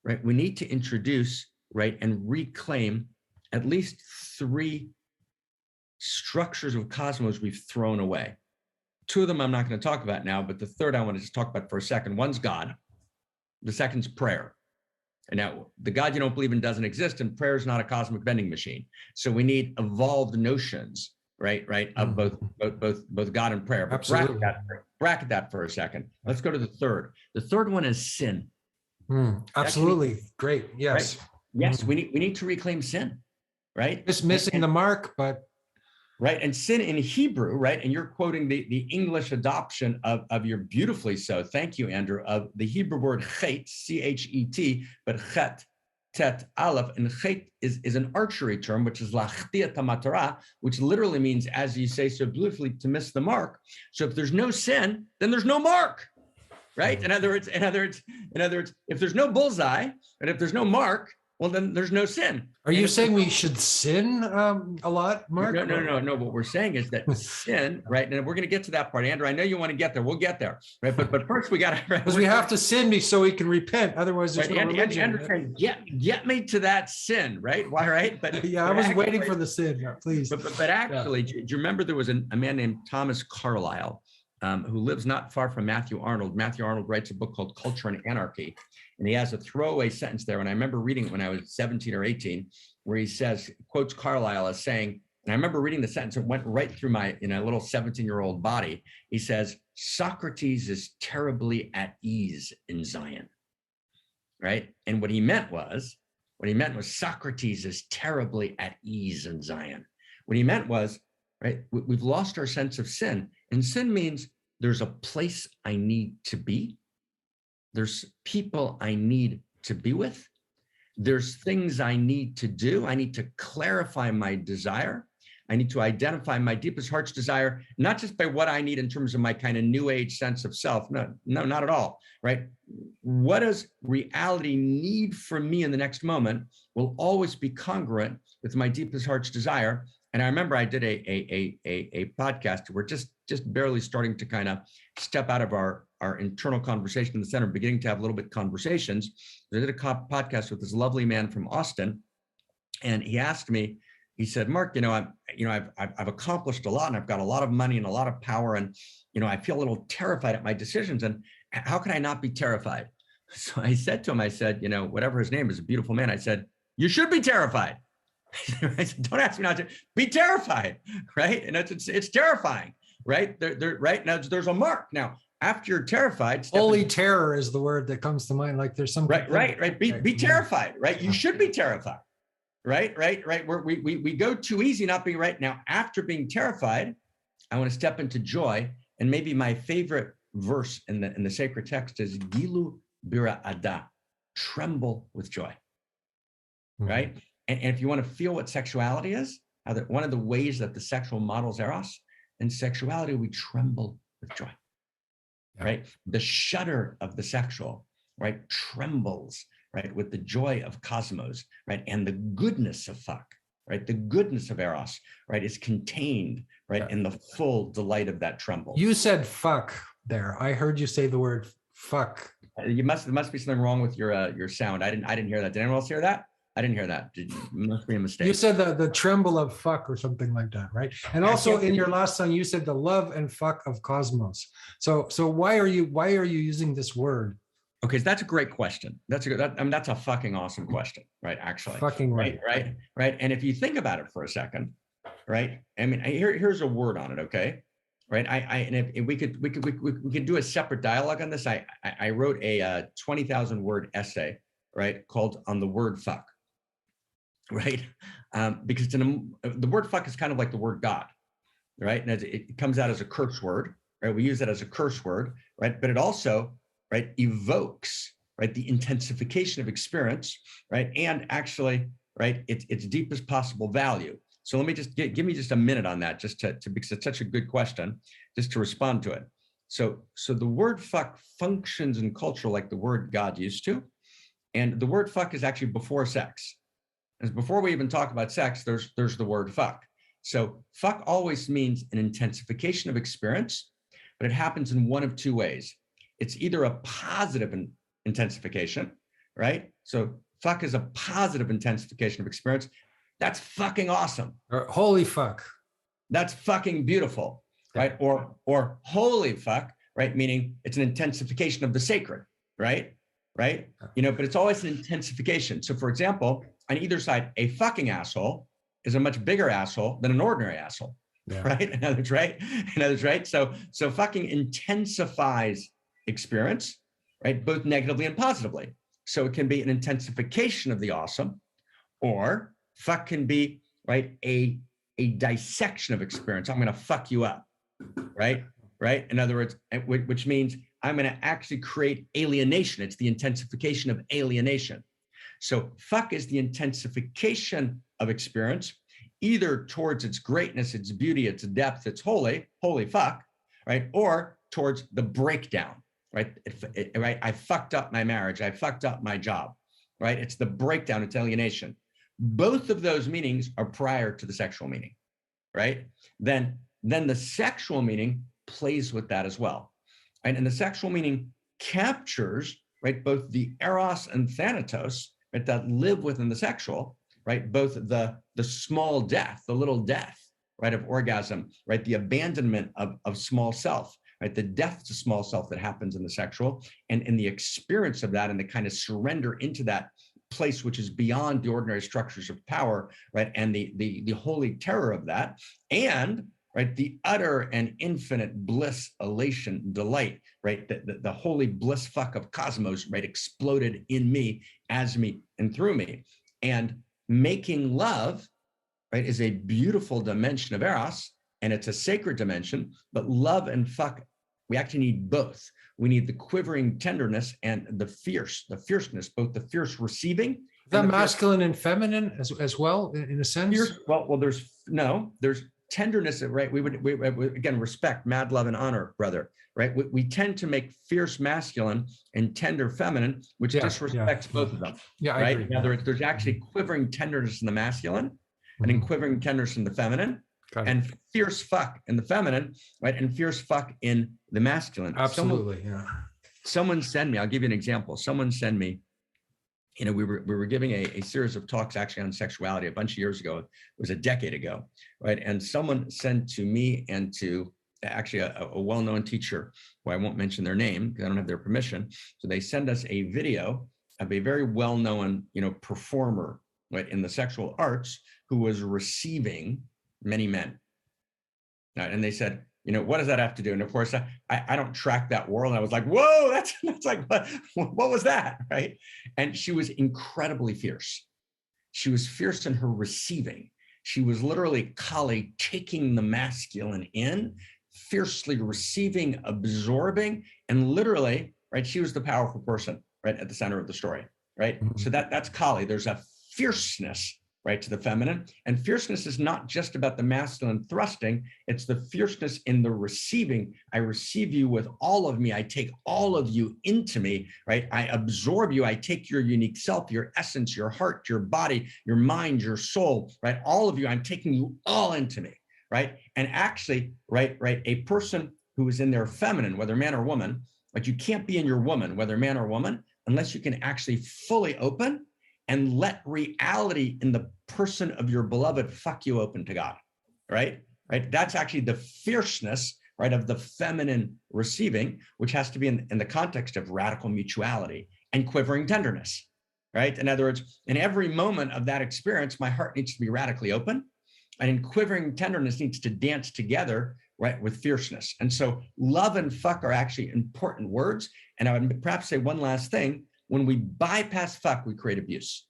right, we need to introduce, right, and reclaim at least 3 structures of cosmos we've thrown away. 2 of them I'm not going to talk about now, but the third I want to just talk about for a second. One's God. The second's prayer. And now the God you don't believe in doesn't exist, and prayer is not a cosmic vending machine. So we need evolved notions, right, of both God and prayer. But Absolutely. bracket that for a second. Let's go to the third. The third one is sin. Absolutely. Great. Yes. Right? Yes, we need to reclaim sin, right? Just missing the mark, but right. And sin in Hebrew, right? And you're quoting the English adoption of your beautifully so, thank you, Andrew, of the Hebrew word chet, C-H-E-T, but chet, tet, aleph, and chet is an archery term, which is lachtia tamatara, which literally means, as you say so beautifully, to miss the mark. So if there's no sin, then there's no mark, right? In other words, if there's no bullseye, and if there's no mark, well, then there's no sin. Are you saying we should sin a lot, Mark? No. What we're saying is that sin, right? And we're going to get to that part. Andrew, I know you want to get there. We'll get there, right? But first we got to... Because we have to sin so we can repent. Otherwise, there's no religion. Andrew, get me to that sin, right? Why, right? But yeah, I was waiting for the sin, please. But actually, do you remember there was a man named Thomas Carlyle who lives not far from Matthew Arnold. Matthew Arnold writes a book called Culture and Anarchy. And he has a throwaway sentence there. And I remember reading it when I was 17 or 18, where he says, quotes Carlyle as saying, and I remember reading the sentence, it went right through my little 17-year-old body. He says, Socrates is terribly at ease in Zion, right? And what he meant was Socrates is terribly at ease in Zion. What he meant was, right, we've lost our sense of sin. And sin means there's a place I need to be. There's people I need to be with. There's things I need to do. I need to clarify my desire. I need to identify my deepest heart's desire, not just by what I need in terms of my kind of new age sense of self. No, not at all, right? What does reality need from me in the next moment will always be congruent with my deepest heart's desire. And I remember I did a podcast. We're just barely starting to kind of step out of our internal conversation in the center, beginning to have a little bit conversations. I did a podcast with this lovely man from Austin, and he asked me, he said, Mark, I've accomplished a lot, and I've got a lot of money and a lot of power, and I feel a little terrified at my decisions, and how can I not be terrified? So I said to him, I said, whatever his name is, a beautiful man. I said, you should be terrified. I said, don't ask me not to be terrified, right? And it's terrifying, right? Right now, there's a mark. Now, after you're terrified, holy terror is the word that comes to mind. Like there's some right. Be terrified, right? You should be terrified, right. We go too easy not being right. Now, after being terrified, I want to step into joy, and maybe my favorite verse in the sacred text is Gilu Bira Ada, tremble with joy, right? And if you want to feel what sexuality is, one of the ways that the sexual models Eros, in sexuality, we tremble with joy, right? The shudder of the sexual, right, trembles, right, with the joy of cosmos, right? And the goodness of fuck, right? The goodness of Eros, right, is contained, right, in the full delight of that tremble. You said fuck there. I heard you say the word fuck. There must be something wrong with your sound. I didn't hear that. Did anyone else hear that? I didn't hear that. Must be a mistake. You said the tremble of fuck or something like that, right? And also in your last song, you said the love and fuck of cosmos. So why are you using this word? Okay, so that's a great question. That's a fucking awesome question, right? Actually, fucking right. And if you think about it for a second, right? I mean, here's a word on it, okay? Right. And if we could do a separate dialogue on this. I wrote a 20,000 word essay, right, called "On the Word Fuck," right? Because the word fuck is kind of like the word God, right? And it comes out as a curse word, right? We use it as a curse word, right? But it also, right, evokes, right, the intensification of experience, right, and actually, right, its deepest possible value. So let me just give me just a minute on that, just to because it's such a good question, just to respond to it. So the word fuck functions in culture like the word God used to, and the word fuck is actually before sex. As before we even talk about sex, there's the word fuck. So fuck always means an intensification of experience, but it happens in one of two ways. It's either a positive intensification, right? So fuck is a positive intensification of experience. That's fucking awesome. Or holy fuck. That's fucking beautiful, right? Or holy fuck, right? Meaning it's an intensification of the sacred, right? Right? You know, but it's always an intensification. So for example, on either side, a fucking asshole is a much bigger asshole than an ordinary asshole, right? In other words, right? So fucking intensifies experience, right? Both negatively and positively. So it can be an intensification of the awesome, or fuck can be, right, a dissection of experience. I'm going to fuck you up, right? In other words, which means I'm going to actually create alienation. It's the intensification of alienation. So fuck is the intensification of experience, either towards its greatness, its beauty, its depth, its holy fuck, right? Or towards the breakdown, right? Right? I fucked up my marriage. I fucked up my job, right? It's the breakdown, it's alienation. Both of those meanings are prior to the sexual meaning, right? Then the sexual meaning plays with that as well. And the sexual meaning captures, right, both the eros and thanatos, right, that live within the sexual, right, both the small death, the little death, right, of orgasm, right, the abandonment of small self, right, the death to small self that happens in the sexual, and in the experience of that and the kind of surrender into that place which is beyond the ordinary structures of power, right, and the holy terror of that, and right, the utter and infinite bliss, elation, delight, right, the holy bliss fuck of cosmos, right, exploded in me, as me, and through me. And making love, right, is a beautiful dimension of Eros, and it's a sacred dimension, but love and fuck, we actually need both. We need the quivering tenderness and the fierceness, both the fierce receiving. Is that masculine and feminine as well, in a sense? Fierce, well, there's tenderness, right? We would again, respect, mad love, and honor, brother, right? We tend to make fierce masculine and tender feminine, which disrespects both of them. Yeah, right? I agree. Now there's actually quivering tenderness in the masculine, and in quivering tenderness in the feminine, and fierce fuck in the feminine, right? And fierce fuck in the masculine. Absolutely, Someone send me, I'll give you an example. Someone send me, you know, we were giving a series of talks actually on sexuality a bunch of years ago. It was a decade ago, right? And someone sent to me and to actually a well-known teacher, who I won't mention their name because I don't have their permission. So they send us a video of a very well-known, you know, performer, right, in the sexual arts, who was receiving many men. And they said, you know, what does that have to do? And of course, I don't track that world. And I was like, whoa, that's like, what was that, right? And she was incredibly fierce. She was fierce in her receiving. She was literally Kali taking the masculine in, fiercely receiving, absorbing, and literally, right, she was the powerful person, right, at the center of the story, right? So that's Kali. There's a fierceness, right, to the feminine. And fierceness is not just about the masculine thrusting, it's the fierceness in the receiving. I receive you with all of me. I take all of you into me, right? I absorb you. I take your unique self, your essence, your heart, your body, your mind, your soul, right? All of you, I'm taking you all into me, right? And actually, right, a person who is in their feminine, whether man or woman, but you can't be in your woman, whether man or woman, unless you can actually fully open and let reality in the person of your beloved fuck you open to God, right? Right. That's actually the fierceness, right, of the feminine receiving, which has to be in the context of radical mutuality and quivering tenderness, right? In other words, in every moment of that experience, my heart needs to be radically open, and in quivering tenderness needs to dance together, right, with fierceness. And so love and fuck are actually important words. And I would perhaps say one last thing: when we bypass fuck, we create abuse.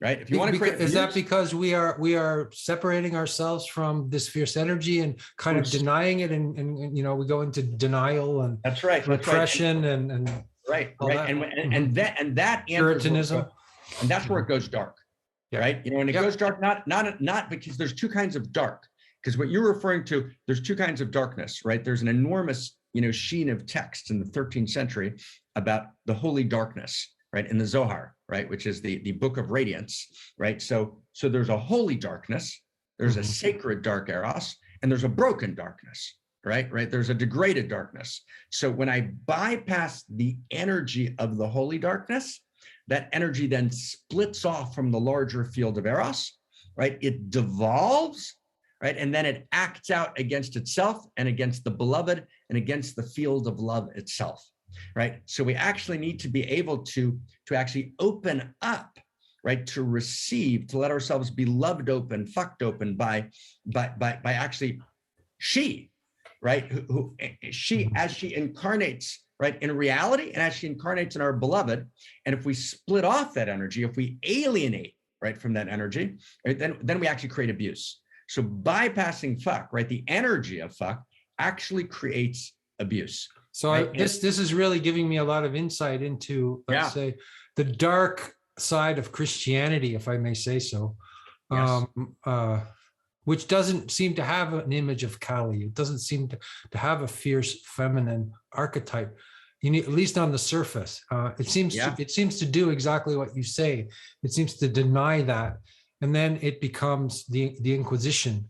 Right? If you want to create abuse, is that because we are separating ourselves from this fierce energy and kind of denying it, and you know, we go into denial and that's right, repression, that's right. and right, that. and that Puritanism, and that's where it goes dark, right? You know, and it goes dark not because there's two kinds of dark, because what you're referring to, there's two kinds of darkness, right? There's an enormous, you know, sheen of text in the 13th century about the holy darkness, right, in the Zohar, right, which is the book of radiance, right? So there's a holy darkness, there's a sacred dark eros, and there's a broken darkness, right? There's a degraded darkness. So when I bypass the energy of the holy darkness, that energy then splits off from the larger field of eros, right? It devolves, right? And then it acts out against itself and against the beloved and against the field of love itself. Right. So we actually need to be able to actually open up, right, to receive, to let ourselves be loved open, fucked open by actually she, right, who she, as she incarnates, right, in reality, and as she incarnates in our beloved. And if we split off that energy, if we alienate, right, from that energy, right, then we actually create abuse. So bypassing fuck, right, the energy of fuck actually creates abuse. So right? This is really giving me a lot of insight into, let's say, the dark side of Christianity, if I may say so, Yes. Which doesn't seem to have an image of Kali. It doesn't seem to have a fierce feminine archetype. You need, at least on the surface. It seems to do exactly what you say. It seems to deny that, and then it becomes the Inquisition.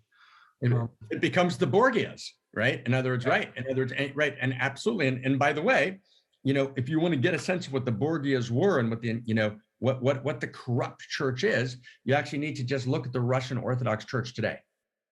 It becomes the Borgias. Right. In other words, right. In other words, right. And absolutely. And by the way, you know, if you want to get a sense of what the Borgias were and what the, you know, what the corrupt church is, you actually need to just look at the Russian Orthodox Church today.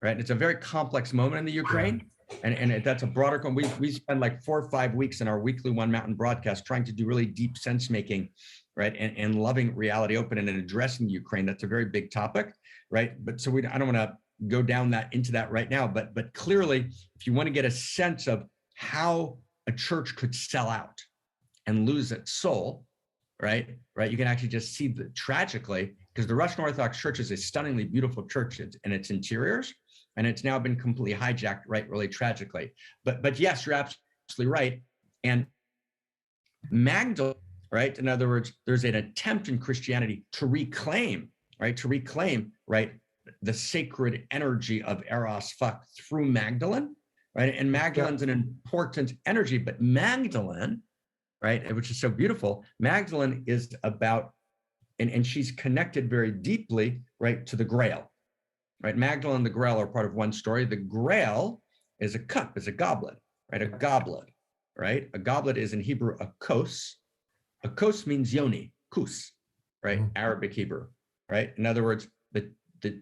Right. It's a very complex moment in the Ukraine. And that's a broader, we spend like 4 or 5 weeks in our weekly One Mountain broadcast trying to do really deep sense making, right, and loving reality open and addressing Ukraine. That's a very big topic. Right. But so I don't want to go down into that right now, but clearly, if you want to get a sense of how a church could sell out and lose its soul, right, you can actually just see tragically, because the Russian Orthodox Church is a stunningly beautiful church in its interiors, and it's now been completely hijacked, right, really tragically. But yes, you're absolutely right. And Magdalene, right, in other words, there's an attempt in Christianity to reclaim, right, the sacred energy of Eros fuck through Magdalene, right? And Magdalene's an important energy, but Magdalene, right, which is so beautiful, Magdalene is about, and she's connected very deeply, right, to the Grail, right? Magdalene and the Grail are part of one story. The Grail is a cup, is a goblet, right? A goblet, right? A goblet is in Hebrew a kos. A kos means yoni, kus, right? Arabic Hebrew, right? In other words,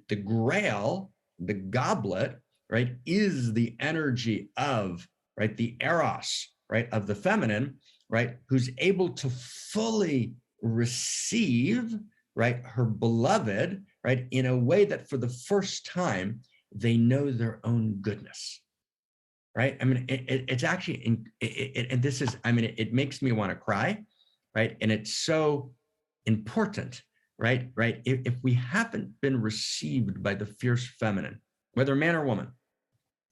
the Grail, the goblet, right, is the energy of, right, the Eros, right, of the feminine, right, who's able to fully receive, right, her beloved, right, in a way that for the first time, they know their own goodness, right? I mean, it's actually, and this is, I mean, it makes me want to cry, right? And it's so important. Right. If we haven't been received by the fierce feminine, whether man or woman,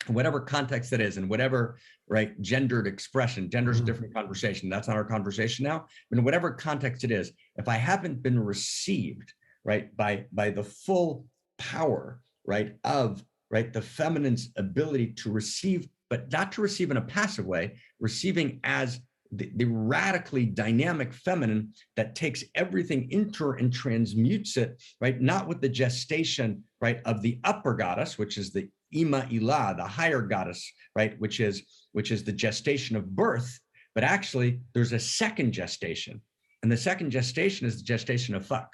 whatever context it is, and whatever, right, gendered expression, gender's a different conversation. That's not our conversation now. I mean, whatever context it is, if I haven't been received, right, by the full power, right, of, right, the feminine's ability to receive, but not to receive in a passive way, receiving as the radically dynamic feminine that takes everything into her and transmutes it, right? Not with the gestation, right, of the upper goddess, which is the Ima Ilah, the higher goddess, right, which is the gestation of birth, But actually, there's a second gestation. And the second gestation is the gestation of fuck,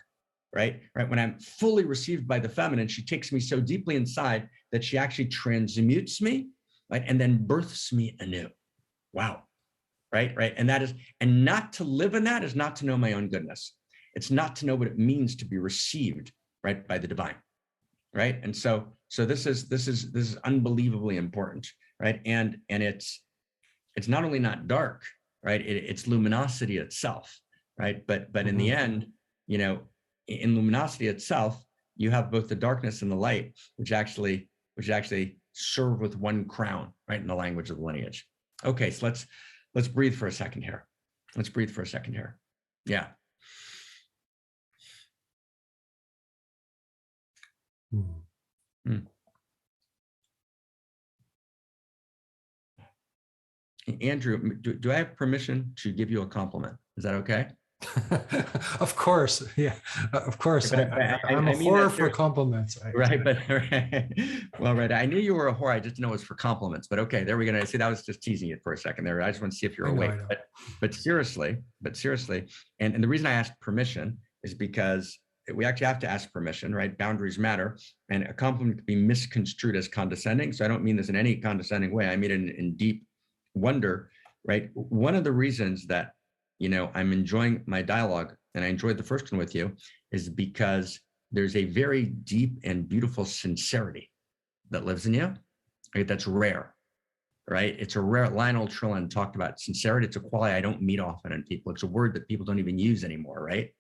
right? When I'm fully received by the feminine, she takes me so deeply inside that she actually transmutes me, right? And then births me anew. Wow. Right. And that is, and not to live in that is not to know my own goodness. It's not to know what it means to be received, right, by the divine. Right. And so this is unbelievably important, right? And it's not only not dark, right? It's luminosity itself, right? But in the end, you know, in luminosity itself, you have both the darkness and the light, which actually serve with one crown, right? In the language of the lineage. Okay, so let's breathe for a second here. Let's breathe for a second here. Yeah. Andrew, do I have permission to give you a compliment? Is that okay? Of course, yeah, of course. I'm a whore for compliments. Right, but well, right. I knew you were a whore. I just didn't know it was for compliments. But okay, there we go. I see that was just teasing it for a second there. I just want to see if you're awake. But seriously, and the reason I asked permission is because we actually have to ask permission, right? Boundaries matter, and a compliment can be misconstrued as condescending. So I don't mean this in any condescending way. I mean it in deep wonder, right? One of the reasons that, you know, I'm enjoying my dialogue, and I enjoyed the first one with you, is because there's a very deep and beautiful sincerity that lives in you, right? That's rare, right? It's a rare. Lionel Trillen talked about sincerity. It's a quality I don't meet often in people. It's a word that people don't even use anymore, right?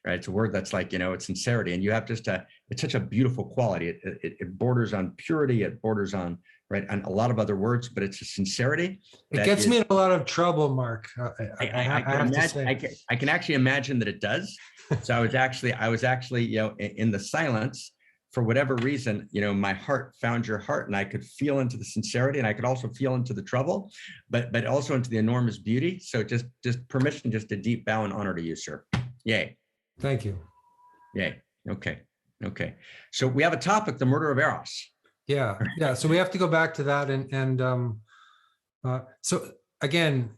Right? It's a word that's like, you know, it's sincerity, and you have just it's such a beautiful quality. It borders on purity. It borders on, right, and a lot of other words, but it's a sincerity. It gets me in a lot of trouble, Mark. I can actually imagine that it does. So I was actually, you know, in the silence, for whatever reason, you know, my heart found your heart, and I could feel into the sincerity, and I could also feel into the trouble, but also into the enormous beauty. So just permission, just a deep bow and honor to you, sir. Yay. Thank you. Yay. Okay. So we have a topic: the murder of Eros. Yeah. So we have to go back to that, and so again,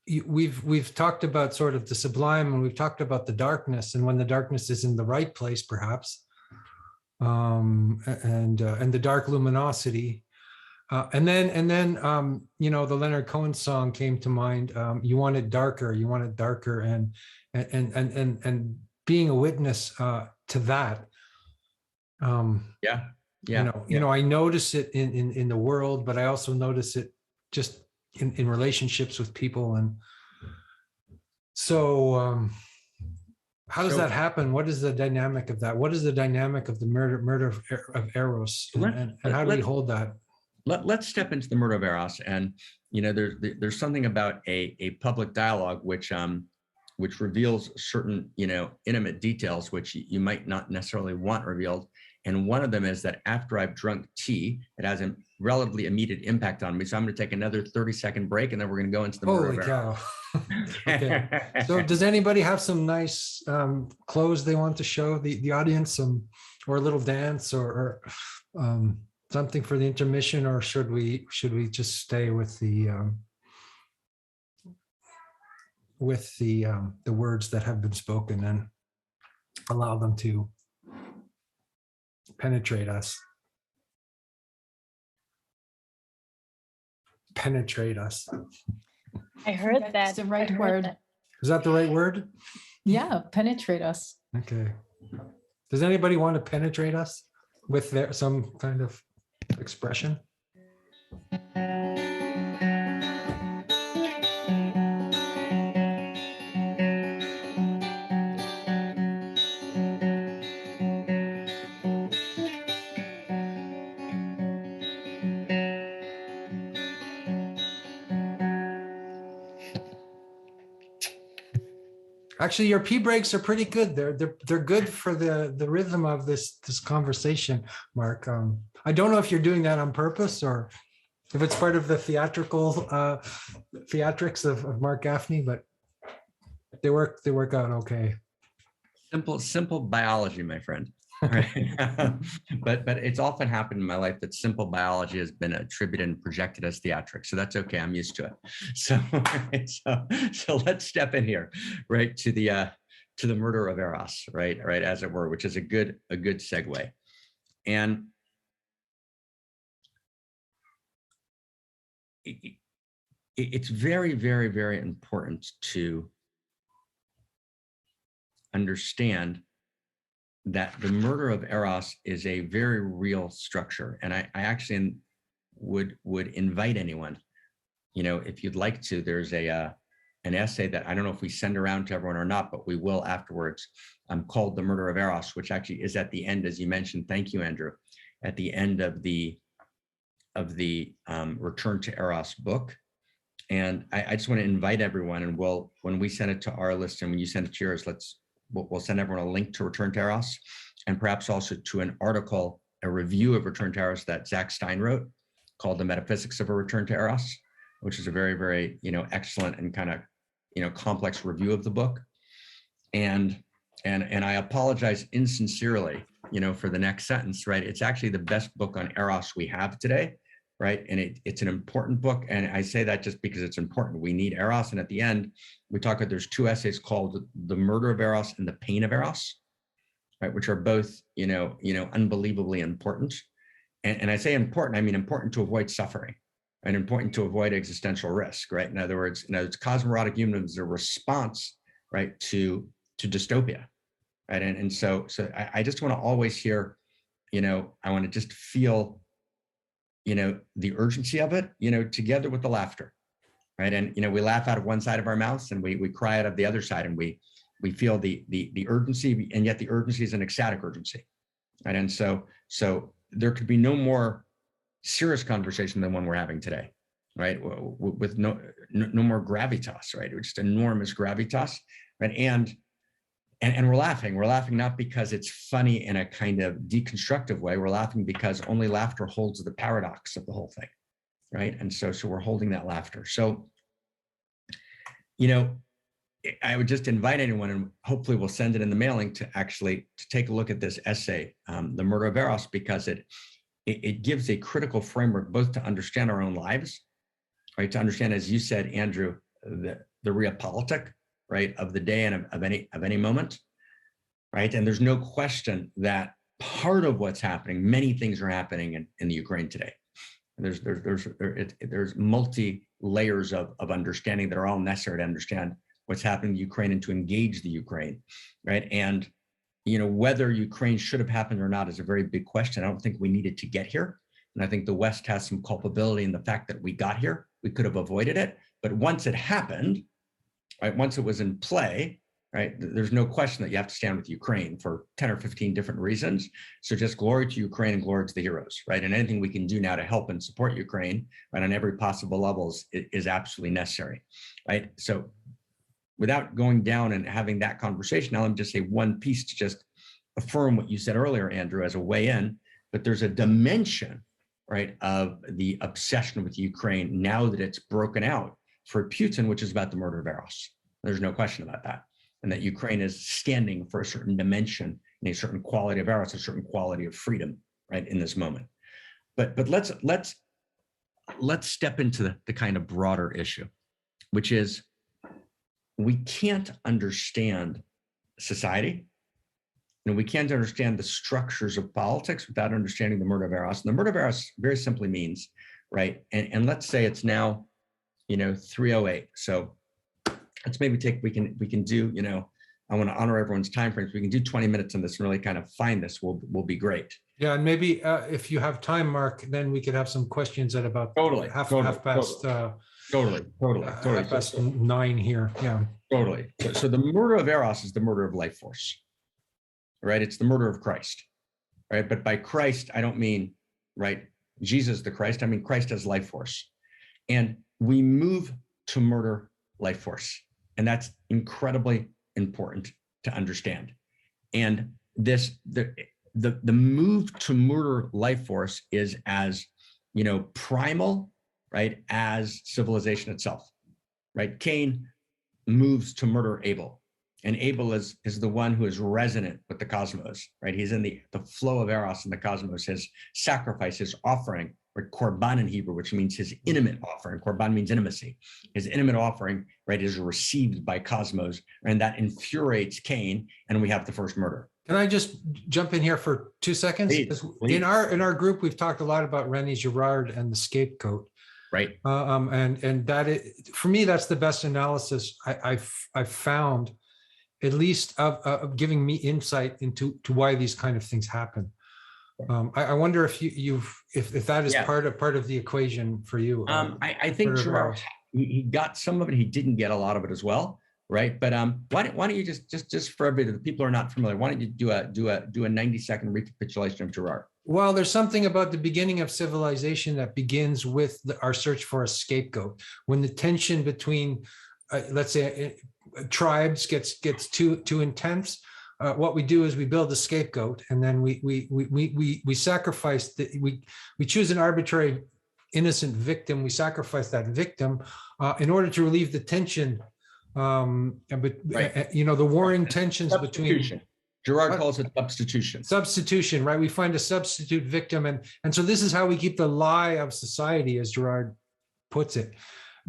we've talked about sort of the sublime, and we've talked about the darkness, and when the darkness is in the right place, perhaps, and the dark luminosity, and then you know, the Leonard Cohen song came to mind. You want it darker, and being a witness to that. You know, I notice it in the world, but I also notice it just in relationships with people. And so how does that happen? What is the dynamic of that? What is the dynamic of the murder of Eros, and how do we hold that? Let's step into the murder of Eros. And, you know, there's something about a public dialogue which reveals certain, you know, intimate details which you might not necessarily want revealed. And one of them is that after I've drunk tea, it has a relatively immediate impact on me. So I'm going to take another 30-second break, and then we're going to go into the murder of Eros. Okay. So does anybody have some nice clothes they want to show the audience, or a little dance, or something for the intermission, or should we just stay with the words that have been spoken and allow them to penetrate us? I heard that. That's the right word. Is that the right word? Yeah, penetrate us. Okay. Does anybody want to penetrate us with some kind of expression? Actually, your pee breaks are pretty good. They're good for the rhythm of this conversation, Mark. I don't know if you're doing that on purpose, or if it's part of the theatrics of Marc Gafni, but they work out okay. Simple biology, my friend. Right? but it's often happened in my life that simple biology has been attributed and projected as theatrics. So that's okay. I'm used to it. So, so let's step in here, right, to the murder of Eros, right, as it were, which is a good segue. And it's very, very, very important to understand that the murder of Eros is a very real structure. And I actually would invite anyone, if you'd like to, there's an essay that I don't know if we send around to everyone or not, but we will afterwards, called The Murder of Eros, which actually is at the end, as you mentioned, thank you, Andrew, at the end of the Return to Eros book. And I just want to invite everyone, and when we send it to our list and when you send it to yours, we'll send everyone a link to Return to Eros, and perhaps also to an article, a review of Return to Eros that Zach Stein wrote called The Metaphysics of a Return to Eros, which is a very, very, excellent and kind of, complex review of the book. And I apologize insincerely, for the next sentence, right? It's actually the best book on Eros we have today, right? And it's an important book. And I say that just because it's important. We need Eros. And at the end, we talk about, there's two essays called The Murder of Eros and The Pain of Eros, right? Which are both, unbelievably important. And I say important, I mean important to avoid suffering and important to avoid existential risk, right? In other words, cosmorotic humanism is a response, right, to dystopia, right? And so I just want to always hear, I want to just feel, the urgency of it, together with the laughter, right? And, we laugh out of one side of our mouths and we cry out of the other side, and we feel the urgency, and yet the urgency is an ecstatic urgency, right? And so there could be no more serious conversation than one we're having today, right? With no more gravitas, right? It's just enormous gravitas, right? And we're laughing. We're laughing not because it's funny in a kind of deconstructive way. We're laughing because only laughter holds the paradox of the whole thing, right? And so we're holding that laughter. So, I would just invite anyone, and hopefully we'll send it in the mailing, to take a look at this essay, The Murder of Eros, because it gives a critical framework both to understand our own lives, right? To understand, as you said, Andrew, the realpolitik, right, of the day and of any moment, right? And there's no question that part of what's happening, many things are happening in the Ukraine today. There's multi layers of understanding that are all necessary to understand what's happening in Ukraine and to engage the Ukraine, right? And whether Ukraine should have happened or not is a very big question. I don't think we needed to get here, and I think the West has some culpability in the fact that we got here. We could have avoided it, but once it happened, right, once it was in play, right, there's no question that you have to stand with Ukraine for 10 or 15 different reasons. So just glory to Ukraine and glory to the heroes, right? And anything we can do now to help and support Ukraine, right, on every possible levels is absolutely necessary, right? So without going down and having that conversation, now let me just say one piece to just affirm what you said earlier, Andrew, as a way in, but there's a dimension, right, of the obsession with Ukraine now that it's broken out for Putin, which is about the murder of Eros. There's no question about that. And that Ukraine is standing for a certain dimension and a certain quality of Eros, a certain quality of freedom, right, in this moment. But let's step into the kind of broader issue, which is we can't understand society, and we can't understand the structures of politics without understanding the murder of Eros. And the murder of Eros very simply means, right, and let's say it's now 3:08. So let's maybe we can do, I want to honor everyone's time frames. We can do 20 minutes on this and really kind of find this will be great. Yeah, and maybe if you have time, Mark, then we could have some questions at about half past. Totally. Half past 9 here. Yeah. Totally. So the murder of Eros is the murder of life force, right? It's the murder of Christ, right? But by Christ, I don't mean, right, Jesus the Christ. I mean Christ as life force. And we move to murder life force. And that's incredibly important to understand. And the move to murder life force is as, primal, right, as civilization itself, right? Cain moves to murder Abel. And Abel is the one who is resonant with the cosmos, right? He's in the flow of Eros in the cosmos, his sacrifice, his offering, or korban in Hebrew, which means his intimate offering. Korban means intimacy. His intimate offering, right, is received by cosmos, and that infuriates Cain, and we have the first murder. Can I just jump in here for 2 seconds? Please, please. In our group, we've talked a lot about René Girard and the scapegoat. Right. And that is, for me, that's the best analysis I've found, at least of giving me insight into why these kind of things happen. I wonder if if that is part of the equation for you. I think Girard, he got some of it. He didn't get a lot of it as well, right? But why don't you just for everybody, the people who are not familiar, why don't you do a 90-second recapitulation of Girard? Well, there's something about the beginning of civilization that begins with our search for a scapegoat. When the tension between, let's say, tribes gets too intense, what we do is we build a scapegoat, and then we sacrifice. We choose an arbitrary innocent victim. We sacrifice that victim in order to relieve the tension. But the warring tensions between. Girard calls it substitution. Substitution, right? We find a substitute victim, and so this is how we keep the lie of society, as Girard puts it,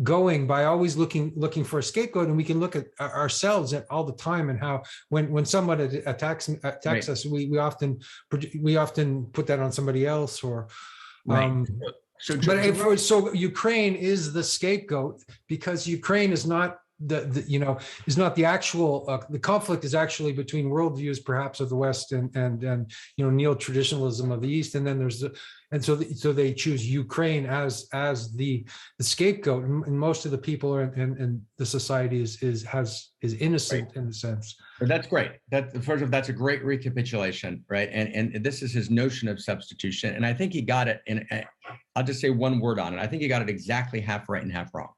going, by always looking for a scapegoat. And we can look at ourselves at all the time, and how when someone attacks right. us, we often put that on somebody else, or right. So Ukraine is the scapegoat, because Ukraine is not is not the actual the conflict is actually between worldviews, perhaps, of the West and neo-traditionalism of the East, and then there's so they choose Ukraine as the scapegoat, and most of the people and the society is innocent, right, in a sense. That's great. That's a great recapitulation, right? And this is his notion of substitution, and I think he got it. And I'll just say one word on it. I think he got it exactly half right and half wrong.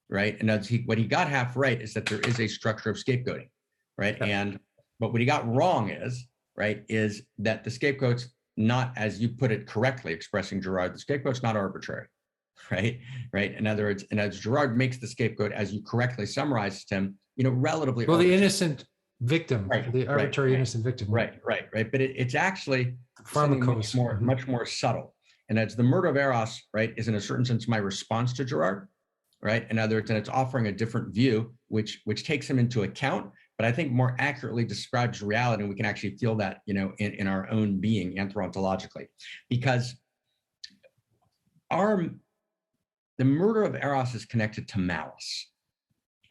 Right. And what he got half right is that there is a structure of scapegoating. Right. Yeah. But what he got wrong is that the scapegoat's not, as you put it correctly, expressing Girard, the scapegoat's not arbitrary. Right. Right. In other words, and as Girard makes the scapegoat, as you correctly summarized him, relatively. Well, the innocent victim, right, the arbitrary right, innocent victim. Right. But it's actually much more subtle. And as the murder of Eros, right, is in a certain sense my response to Girard. Right. In other words, and it's offering a different view, which takes him into account, but I think more accurately describes reality. And we can actually feel that, in our own being, anthro-ontologically, because the murder of Eros is connected to malice.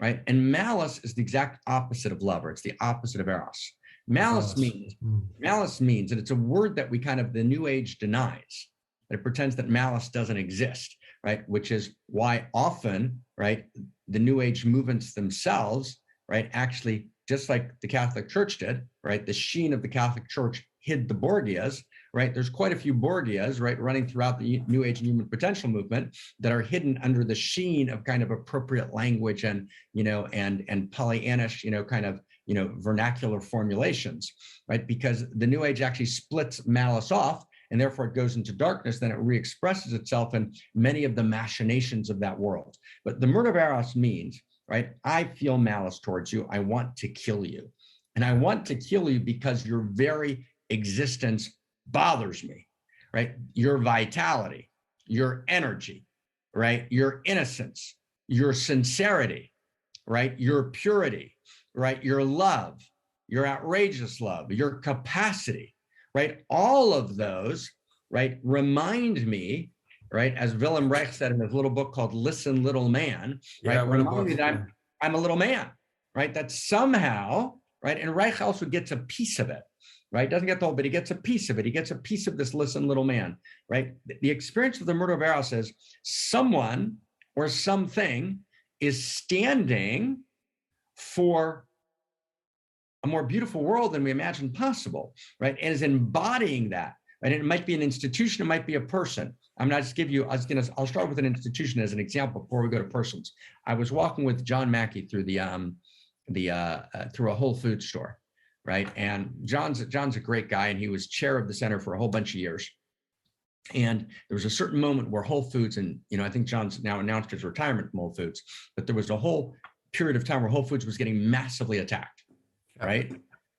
Right. And malice is the exact opposite of love, or it's the opposite of Eros. Malice means, and it's a word that the New Age denies. It pretends that malice doesn't exist. Right, which is why often, right, the New Age movements themselves, right, actually, just like the Catholic Church did, right, the sheen of the Catholic Church hid the Borgias, right? There's quite a few Borgias, right, running throughout the New Age and Human Potential movement that are hidden under the sheen of kind of appropriate language and Pollyannish, vernacular formulations, right? Because the New Age actually splits malice off, and therefore it goes into darkness, then it re-expresses itself in many of the machinations of that world. But the murder of Eros means, right, I feel malice towards you. I want to kill you. And I want to kill you because your very existence bothers me, right? Your vitality, your energy, right? Your innocence, your sincerity, right? Your purity, right? Your love, your outrageous love, your capacity, right? All of those, right, remind me, right, as Willem Reich said in his little book called Listen, Little Man, right, remind me that I'm a little man, right, that somehow, right, and Reich also gets a piece of it, right, doesn't get the whole, but he gets a piece of it. He gets a piece of this Listen, Little Man, right? The experience of the murder of Eros is someone or something is standing for a more beautiful world than we imagined possible, right? And is embodying that, right? And it might be an institution, it might be a person. I'll start with an institution as an example before we go to persons. I was walking with John Mackey through through a Whole Foods store, right? And John's a great guy, and he was chair of the center for a whole bunch of years. And there was a certain moment where Whole Foods, and I think John's now announced his retirement from Whole Foods, but there was a whole period of time where Whole Foods was getting massively attacked, right?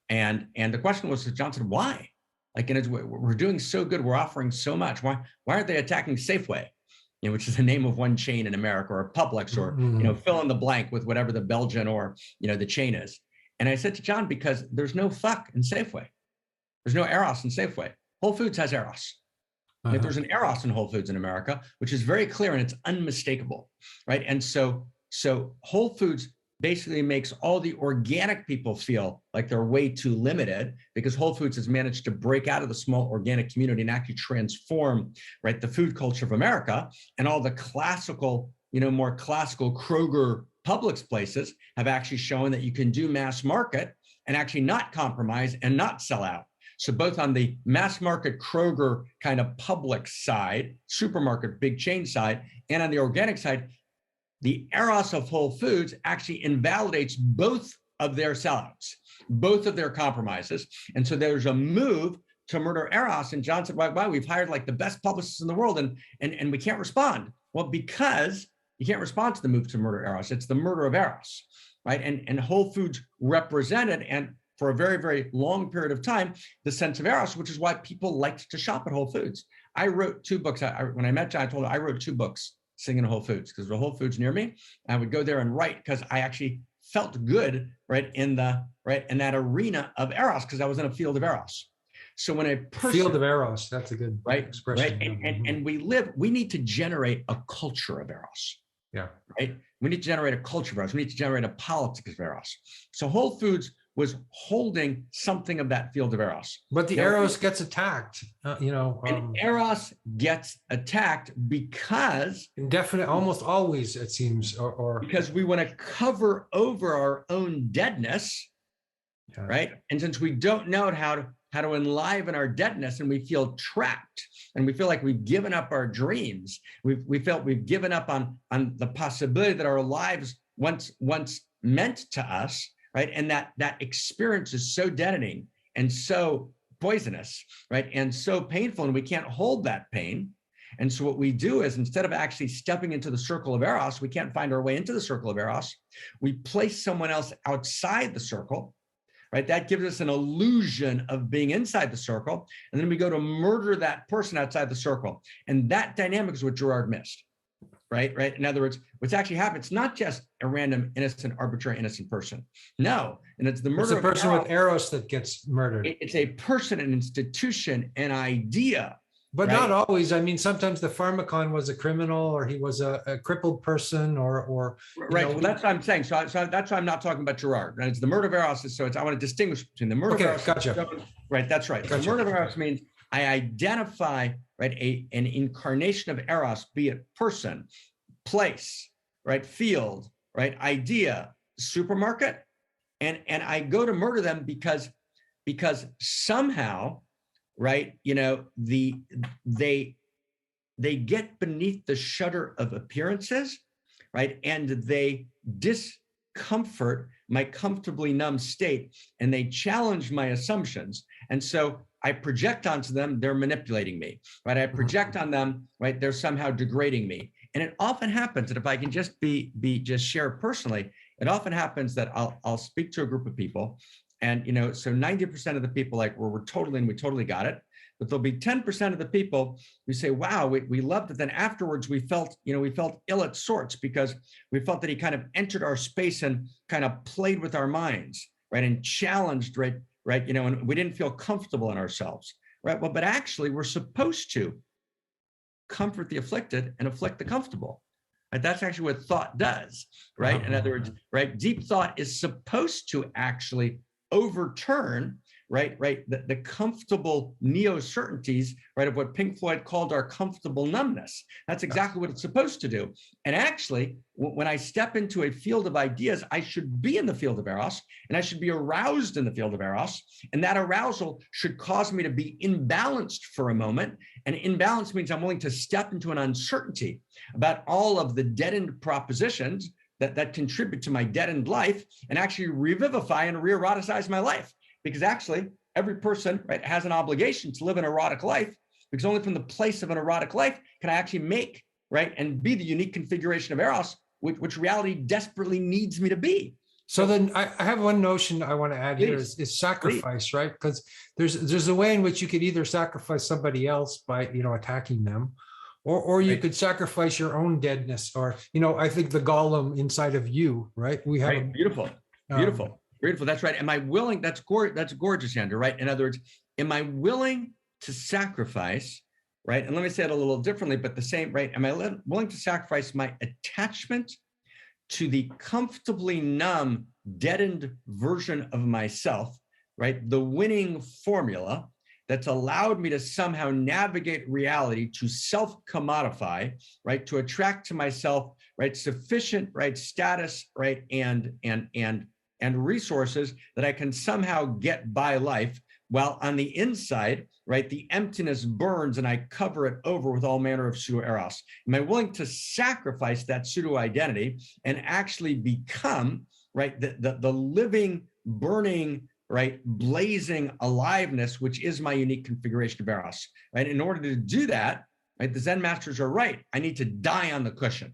And the question was, John said, why? Like, and we're doing so good, we're offering so much. Why aren't they attacking Safeway? You know, which is the name of one chain in America, or Publix, or you know, fill in the blank with whatever the Belgian or you know the chain is. And I said to John, because there's no fuck in Safeway, there's no Eros in Safeway. Whole Foods has Eros. If there's an Eros in Whole Foods in America, which is very clear and it's unmistakable, right? And so Whole Foods basically makes all the organic people feel like they're way too limited, because Whole Foods has managed to break out of the small organic community and actually transform, right, the food culture of America. And all the classical, you know, more classical Kroger, Publix places have actually shown that you can do mass market and actually not compromise and not sell out. So both on the mass market Kroger kind of Publix side, supermarket big chain side, and on the organic side, the Eros of Whole Foods actually invalidates both of their sellouts, both of their compromises. And so there's a move to murder Eros. And John said, why? We've hired like the best publicists in the world and we can't respond. Well, because you can't respond to the move to murder Eros. It's the murder of Eros, right? And Whole Foods represented, and for a very, very long period of time, the sense of Eros, which is why people liked to shop at Whole Foods. I wrote 2 books. When I met John, I told him I wrote 2 books singing at Whole Foods, because the Whole Foods near me. I would go there and write because I actually felt good, right, in that arena of Eros, because I was in a field of Eros. So when a person, field of Eros, that's a good right, expression. right, and we need to generate a culture of Eros. Yeah. Right. We need to generate a culture of Eros. We need to generate a politics of Eros. So Whole Foods was holding something of that field of Eros. But the Eros gets attacked, and Eros gets attacked because indefinite, almost always, it seems, or because we want to cover over our own deadness, right? And since we don't know how to enliven our deadness, and we feel trapped, and we feel like we've given up our dreams, we felt we've given up on the possibility that our lives once meant to us. Right. And that experience is so deadening and so poisonous, right? And so painful, and we can't hold that pain. And so what we do is, instead of actually stepping into the circle of Eros, we can't find our way into the circle of Eros. We place someone else outside the circle, right? That gives us an illusion of being inside the circle. And then we go to murder that person outside the circle. And that dynamic is what Girard missed. Right. In other words, what's actually happened, it's not just a random, innocent, arbitrary, innocent person. No. And it's the murder. It's a person with Eros that gets murdered. It's a person, an institution, an idea. But not always. I mean, sometimes the pharmacon was a criminal, or he was a crippled person, or right. Well, that's what I'm saying. So that's why I'm not talking about Girard. Right? It's the murder of Eros. So I want to distinguish between the murder of Eros. Gotcha. Right. That's right. Gotcha. The murder of Eros means I identify, right, an incarnation of Eros, be it person, place, right, field, right, idea, supermarket, and I go to murder them because somehow, right, they get beneath the shudder of appearances, right, and they discomfort my comfortably numb state, and they challenge my assumptions, and so I project onto them, they're manipulating me, right? I project on them, right? They're somehow degrading me. And it often happens that if I can just just share personally, it often happens that I'll speak to a group of people, and so 90% of the people, like, we're totally in, we totally got it. But there'll be 10% of the people who say, wow, we loved it. Then afterwards we felt ill at sorts, because we felt that he kind of entered our space and kind of played with our minds, right? And challenged, right, and we didn't feel comfortable in ourselves, right? Well, but actually we're supposed to comfort the afflicted and afflict the comfortable. Right? That's actually what thought does, right? In other words, right, deep thought is supposed to actually overturn, right, the comfortable neo-certainties, right, of what Pink Floyd called our comfortable numbness. That's exactly what it's supposed to do. And actually, when I step into a field of ideas, I should be in the field of Eros, and I should be aroused in the field of Eros. And that arousal should cause me to be imbalanced for a moment. And imbalance means I'm willing to step into an uncertainty about all of the deadened propositions that contribute to my deadened life, and actually revivify and re-eroticize my life. Because actually, every person, right, has an obligation to live an erotic life, because only from the place of an erotic life can I actually make, right, and be the unique configuration of Eros, which reality desperately needs me to be. So then I have one notion I want to add here is sacrifice, right? Because there's a way in which you could either sacrifice somebody else by, attacking them, or you could sacrifice your own deadness, or, I think the golem inside of you, right? We have beautiful. That's right. Am I willing? That's gorgeous, Andrew, right? In other words, am I willing to sacrifice, right? And let me say it a little differently, but the same, right? Am I willing to sacrifice my attachment to the comfortably numb, deadened version of myself, right? The winning formula that's allowed me to somehow navigate reality, to self-commodify, right? To attract to myself, right? Sufficient, right? Status, right? And resources that I can somehow get by life, while on the inside, right, the emptiness burns and I cover it over with all manner of pseudo-eros. Am I willing to sacrifice that pseudo-identity and actually become, right, the living, burning, right, blazing aliveness, which is my unique configuration of Eros, right? In order to do that, right, the Zen masters are right. I need to die on the cushion,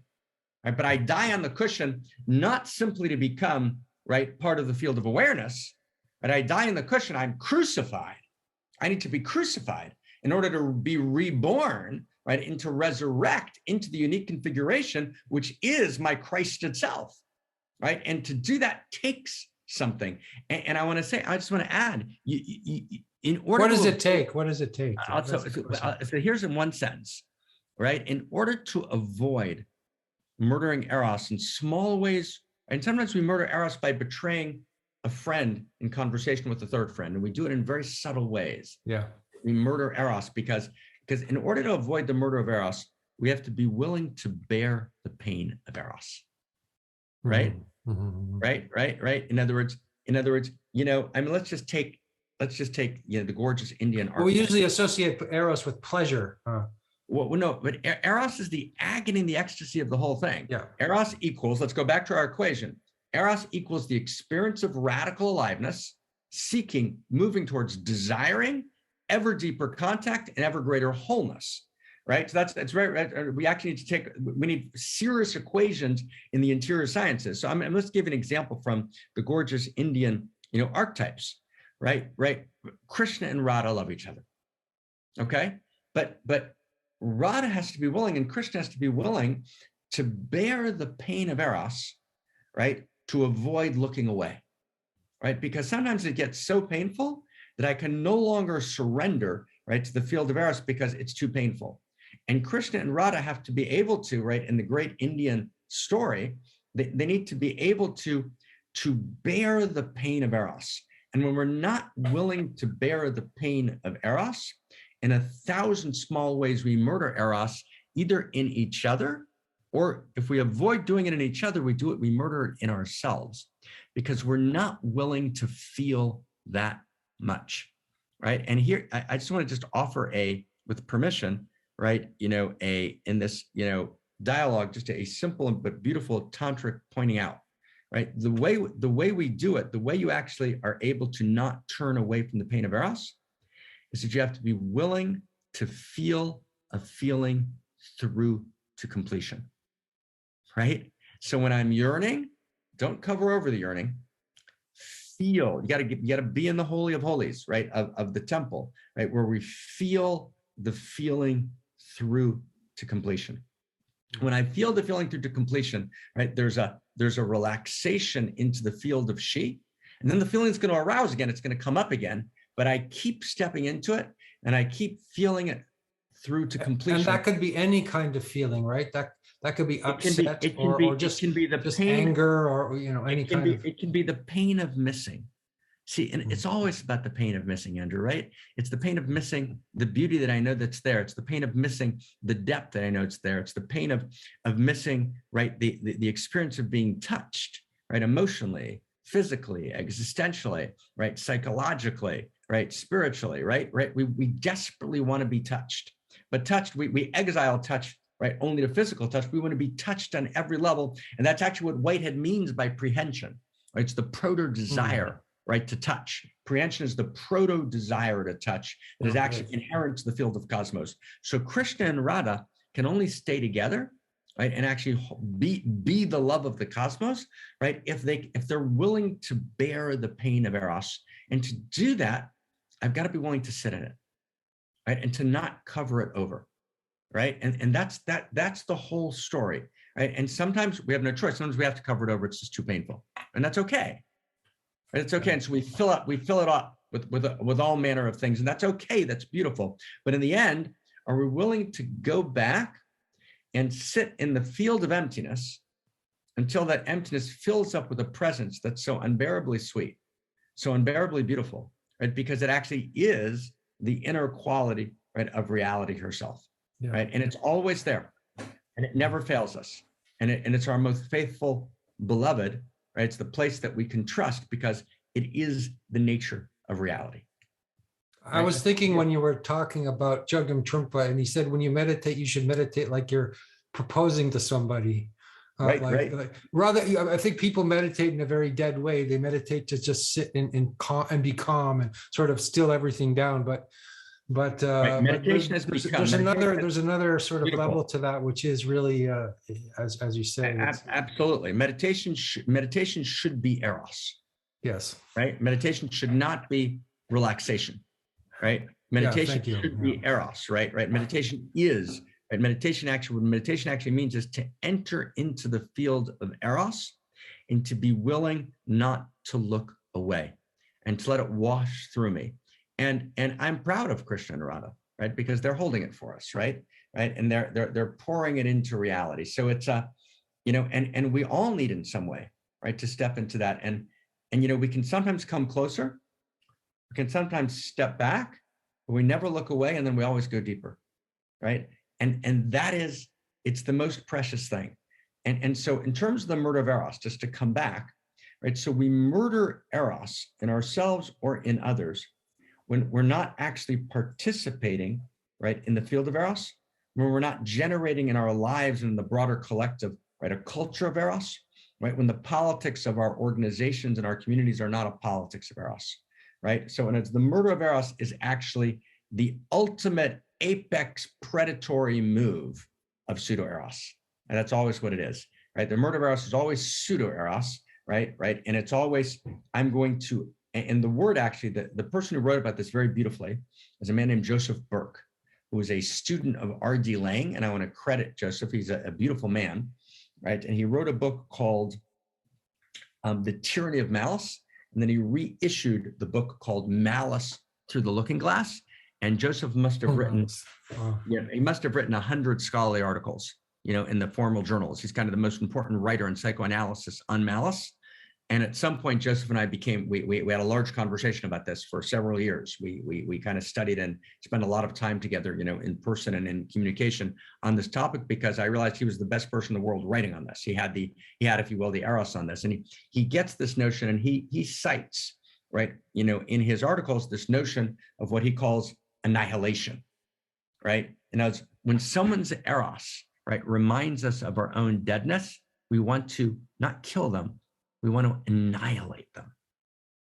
right? But I die on the cushion not simply to become, right, part of the field of awareness, but I die in the cushion, I'm crucified. I need to be crucified in order to be reborn, right, and to resurrect into the unique configuration, which is my Christed self, right? And to do that takes something. And I want to say, I just want to add, in order What does it take? What does it take? So here's in one sentence, right? In order to avoid murdering Eros in small ways, and sometimes we murder Eros by betraying a friend in conversation with a third friend, and we do it in very subtle ways. Yeah. We murder Eros because in order to avoid the murder of Eros, we have to be willing to bear the pain of Eros. Right? Mm-hmm. Right. In other words, I mean, let's just take, the gorgeous Indian art. Well, we usually associate Eros with pleasure. Well, no, but Eros is the agony, the ecstasy of the whole thing. Yeah. Eros equals, let's go back to our equation. Eros equals the experience of radical aliveness, seeking, moving towards desiring ever deeper contact and ever greater wholeness, right? So that's right. We actually need we need serious equations in the interior sciences. So let's give an example from the gorgeous Indian, archetypes, right? Krishna and Radha love each other, okay? But Radha has to be willing and Krishna has to be willing to bear the pain of Eros, right? To avoid looking away, right? Because sometimes it gets so painful that I can no longer surrender, right, to the field of Eros because it's too painful. And Krishna and Radha have to be able to, right, in the great Indian story, they need to be able to bear the pain of Eros. And when we're not willing to bear the pain of Eros, in 1,000 small ways we murder Eros, either in each other, or if we avoid doing it in each other, we murder it in ourselves because we're not willing to feel that much, right? And here, I just want to just offer with permission, right? In this, dialogue, just a simple but beautiful tantric pointing out, right? The way we do it, the way you actually are able to not turn away from the pain of Eros is that you have to be willing to feel a feeling through to completion. Right? So when I'm yearning, don't cover over the yearning. Feel, you gotta be in the Holy of Holies, right? Of the temple, right? Where we feel the feeling through to completion. When I feel the feeling through to completion, right? There's a relaxation into the field of She, and then the feeling is going to arouse again, it's going to come up again, but I keep stepping into it and I keep feeling it through to completion. And that could be any kind of feeling, right? That could be upset or just pain, anger or any kind of. It can be the pain of missing. See, and it's always about the pain of missing, Andrew, right? It's the pain of missing the beauty that I know that's there. It's the pain of missing the depth that I know it's there. It's the pain of missing, right? The experience of being touched, right? Emotionally, physically, existentially, right? Psychologically, right? Spiritually, right? We desperately want to be touched, but touched, we exile touch, right? Only the physical touch. We want to be touched on every level. And that's actually what Whitehead means by prehension, right? It's the proto-desire, right? To touch. Prehension is the proto-desire to touch that is actually inherent to the field of cosmos. So Krishna and Radha can only stay together, right? And actually be the love of the cosmos, right? If they're willing to bear the pain of Eros, and to do that, I've got to be willing to sit in it, right? And to not cover it over, right? And that's the whole story, right? And sometimes we have no choice. Sometimes we have to cover it over. It's just too painful, and that's okay. Right? It's okay. And so we fill it up with all manner of things, and that's okay. That's beautiful. But in the end, are we willing to go back and sit in the field of emptiness until that emptiness fills up with a presence that's so unbearably sweet, so unbearably beautiful, right? Because it actually is the inner quality, right, of reality herself, right? And it's always there, and it never fails us. And it's our most faithful beloved, right? It's the place that we can trust because it is the nature of reality. I was thinking when you were talking about Jugam Trungpa, and he said when you meditate, you should meditate like you're proposing to somebody. Like, rather, I think people meditate in a very dead way. They meditate to just sit and be calm and sort of still everything down. But meditation has become there's another sort of beautiful level to that, which is really as you say. Absolutely, meditation should be Eros. Yes. Right. Meditation should not be relaxation. Right. Meditation should be Eros. Right. Meditation is right. Meditation actually means is to enter into the field of Eros and to be willing not to look away and to let it wash through me. And I'm proud of Krishna and Radha, right? Because they're holding it for us, right? And they're pouring it into reality. So it's and we all need in some way, right, to step into that. And we can sometimes come closer, we can sometimes step back, but we never look away, and then we always go deeper, right? And that is, it's the most precious thing. And so in terms of the murder of Eros, just to come back, right? So we murder Eros in ourselves or in others when we're not actually participating, right, in the field of Eros, when we're not generating in our lives and in the broader collective, right, a culture of Eros, right? When the politics of our organizations and our communities are not a politics of Eros, right? So, and it's the murder of Eros is actually the ultimate apex predatory move of pseudo-Eros. And that's always what it is, right? The murder of Eros is always pseudo-Eros, right? And it's always, I'm going to, and the word actually, the person who wrote about this very beautifully is a man named Joseph Burke, who was a student of R.D. Laing. And I want to credit Joseph, he's a beautiful man, right? And he wrote a book called The Tyranny of Malice. And then he reissued the book called Malice Through the Looking Glass. And Joseph must have written, he must have written 100 scholarly articles, in the formal journals. He's kind of the most important writer in psychoanalysis on malice. And at some point, Joseph and I we had a large conversation about this for several years. We kind of studied and spent a lot of time together, in person and in communication on this topic, because I realized he was the best person in the world writing on this. He had, if you will, the Eros on this. And he gets this notion, and he cites, right, in his articles, this notion of what he calls annihilation, right? And as when someone's Eros, right, reminds us of our own deadness, we want to not kill them. We want to annihilate them,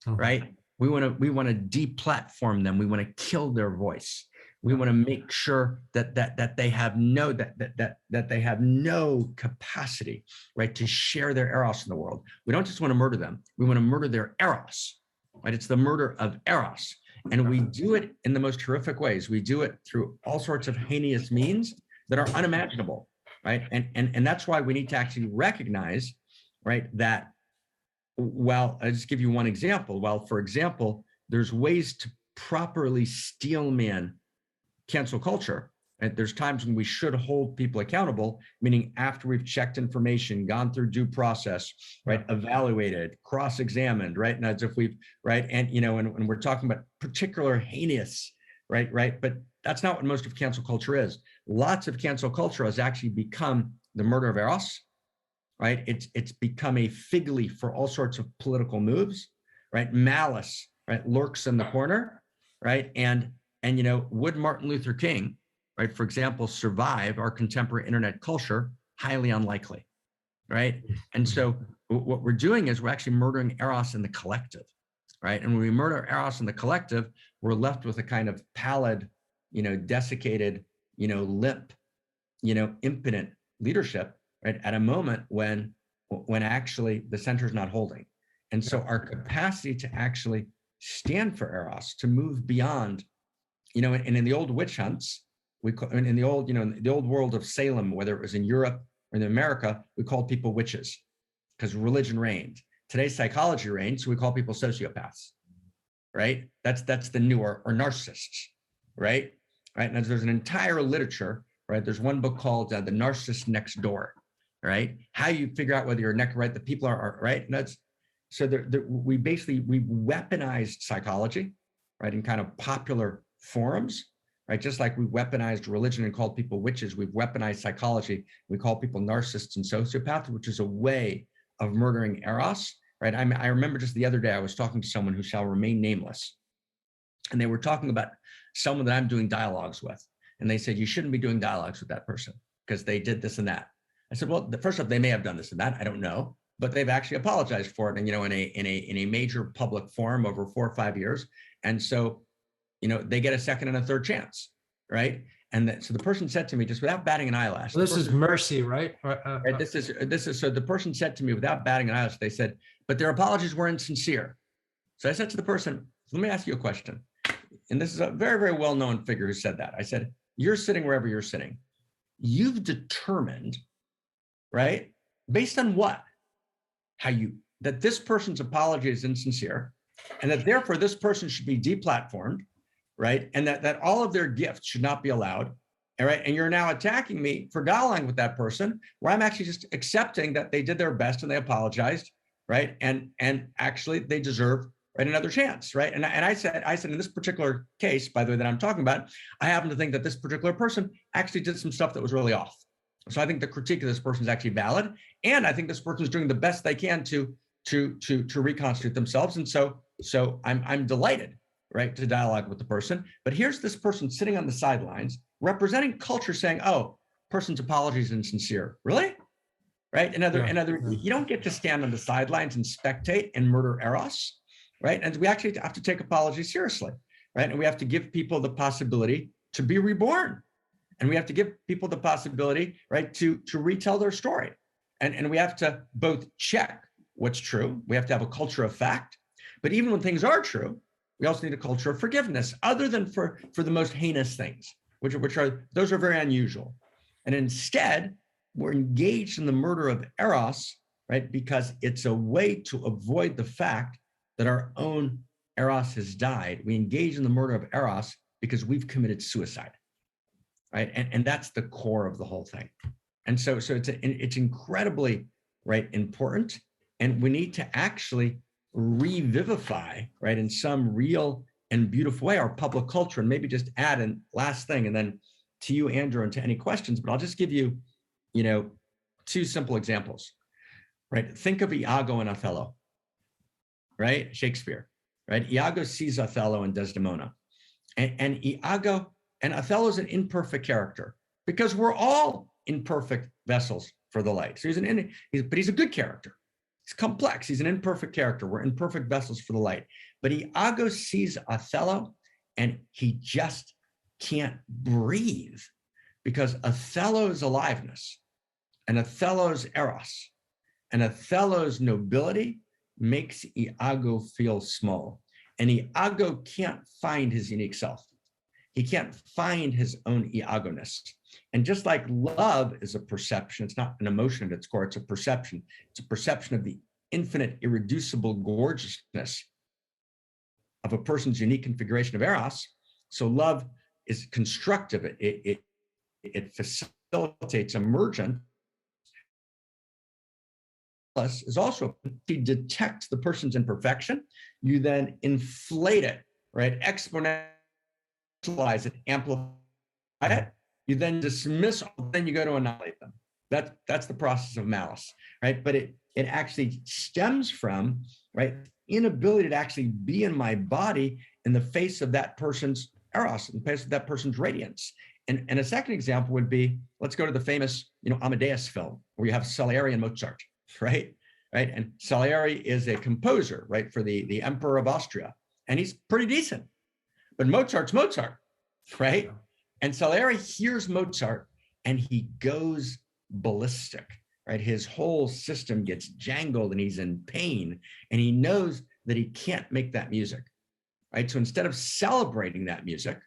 right? We want to deplatform them. We want to kill their voice. We want to make sure that they have that they have no capacity, right, to share their Eros in the world. We don't just want to murder them. We want to murder their Eros, right? It's the murder of Eros, and we do it in the most horrific ways. We do it through all sorts of heinous means that are unimaginable, right? And that's why we need to actually recognize, right, that. Well, I'll just give you one example. Well, for example, there's ways to properly steelman cancel culture. And there's times when we should hold people accountable, meaning after we've checked information, gone through due process, right, evaluated, cross-examined, right, and as if we've, right, and and we're talking about particular heinous, right, but that's not what most of cancel culture is. Lots of cancel culture has actually become the murder of Eros. Right, it's become a fig leaf for all sorts of political moves, right? Malice, right, lurks in the corner, right? And would Martin Luther King, right, for example, survive our contemporary internet culture? Highly unlikely, right? And so what we're doing is we're actually murdering Eros in the collective, right? And when we murder Eros in the collective, we're left with a kind of pallid, desiccated, limp, impotent leadership right? At a moment when actually the center is not holding. And so our capacity to actually stand for Eros, to move beyond, and in the old witch hunts, in the old, the old world of Salem, whether it was in Europe or in America, we called people witches because religion reigned. Today's psychology reigns, so we call people sociopaths, right? That's the newer, or narcissists, right? Right. And there's an entire literature, right? There's one book called The Narcissist Next Door, right? How you figure out whether you're right, the people are right. And that's so we weaponized psychology, right, in kind of popular forums, right? Just like we weaponized religion and called people witches, we've weaponized psychology. We call people narcissists and sociopaths, which is a way of murdering Eros, right? I remember just the other day I was talking to someone who shall remain nameless, and they were talking about someone that I'm doing dialogues with, and they said, you shouldn't be doing dialogues with that person because they did this and that. I said, well, first off, they may have done this and that, I don't know, but they've actually apologized for it, and in a major public forum over 4 or 5 years, and so they get a second and a third chance, right? And so the person said to me, just without batting an eyelash. This is mercy, right? Right. This is so the person said to me without batting an eyelash, they said, but their apologies were insincere. So I said to the person, let me ask you a question. And this is a very, very well-known figure who said that. I said, you're sitting wherever you're sitting. You've determined, right, based on what? That this person's apology is insincere, and that therefore this person should be deplatformed, right? And that all of their gifts should not be allowed, all right? And you're now attacking me for dialoguing with that person, where I'm actually just accepting that they did their best and they apologized, right? And actually they deserve, right, another chance, right? And I said in this particular case, by the way, that I'm talking about, I happen to think that this particular person actually did some stuff that was really off. So I think the critique of this person is actually valid, and I think this person is doing the best they can to reconstitute themselves. And so I'm delighted, right, to dialogue with the person. But here's this person sitting on the sidelines, representing culture, saying, "Oh, person's apology is insincere." Really, right? You don't get to stand on the sidelines and spectate and murder Eros, right? And we actually have to take apology seriously, right? And we have to give people the possibility to be reborn, and we have to give people the possibility, right, to retell their story, and we have to both check what's true. We have to have a culture of fact, but even when things are true, we also need a culture of forgiveness, other than for the most heinous things, which are very unusual. And instead, we're engaged in the murder of Eros, right? Because it's a way to avoid the fact that our own Eros has died. We engage in the murder of Eros because we've committed suicide, right? And that's the core of the whole thing. And so it's incredibly, right, important. And we need to actually revivify, right, in some real and beautiful way, our public culture. And maybe just add a last thing, and then to you, Andrew, and to any questions, but I'll just give you, 2 simple examples, right? Think of Iago and Othello, right? Shakespeare, right? Iago sees Othello and Desdemona, and Iago and Othello is an imperfect character, because we're all imperfect vessels for the light. So he's a good character. He's complex. He's an imperfect character. We're imperfect vessels for the light. But Iago sees Othello, and he just can't breathe, because Othello's aliveness and Othello's Eros and Othello's nobility makes Iago feel small. And Iago can't find his unique self. He can't find his own Iago-ness. And just like love is a perception, it's not an emotion at its core, it's a perception. It's a perception of the infinite, irreducible gorgeousness of a person's unique configuration of Eros. So love is constructive. It facilitates emergence. Plus is also to detect the person's imperfection. You then inflate it, right? Exponentialize it, amplify it. You then dismiss, then you go to annihilate them. That's the process of malice, right? But it actually stems from, right, inability to actually be in my body in the face of that person's Eros, in the face of that person's radiance. And a second example would be, let's go to the famous, Amadeus film, where you have Salieri and Mozart, right? And Salieri is a composer, right, for the Emperor of Austria, and he's pretty decent. But Mozart's Mozart, right? And Salieri hears Mozart and he goes ballistic, right, his whole system gets jangled and he's in pain and he knows that he can't make that music, right? So instead of celebrating that music,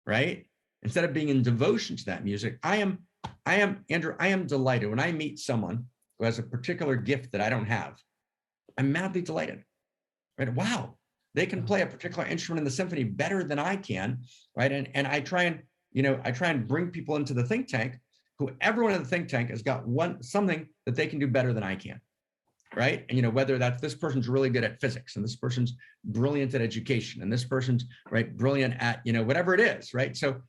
right, instead of being in devotion to that music, Andrew, I am delighted when I meet someone who has a particular gift that I don't have. I'm madly delighted, right? Wow, they can play a particular instrument in the symphony better than I can, right? And I try and bring people into the think tank who everyone in the think tank has got something that they can do better than I can, right? And whether that's this person's really good at physics and this person's brilliant at education and this person's right brilliant at whatever it is, right? So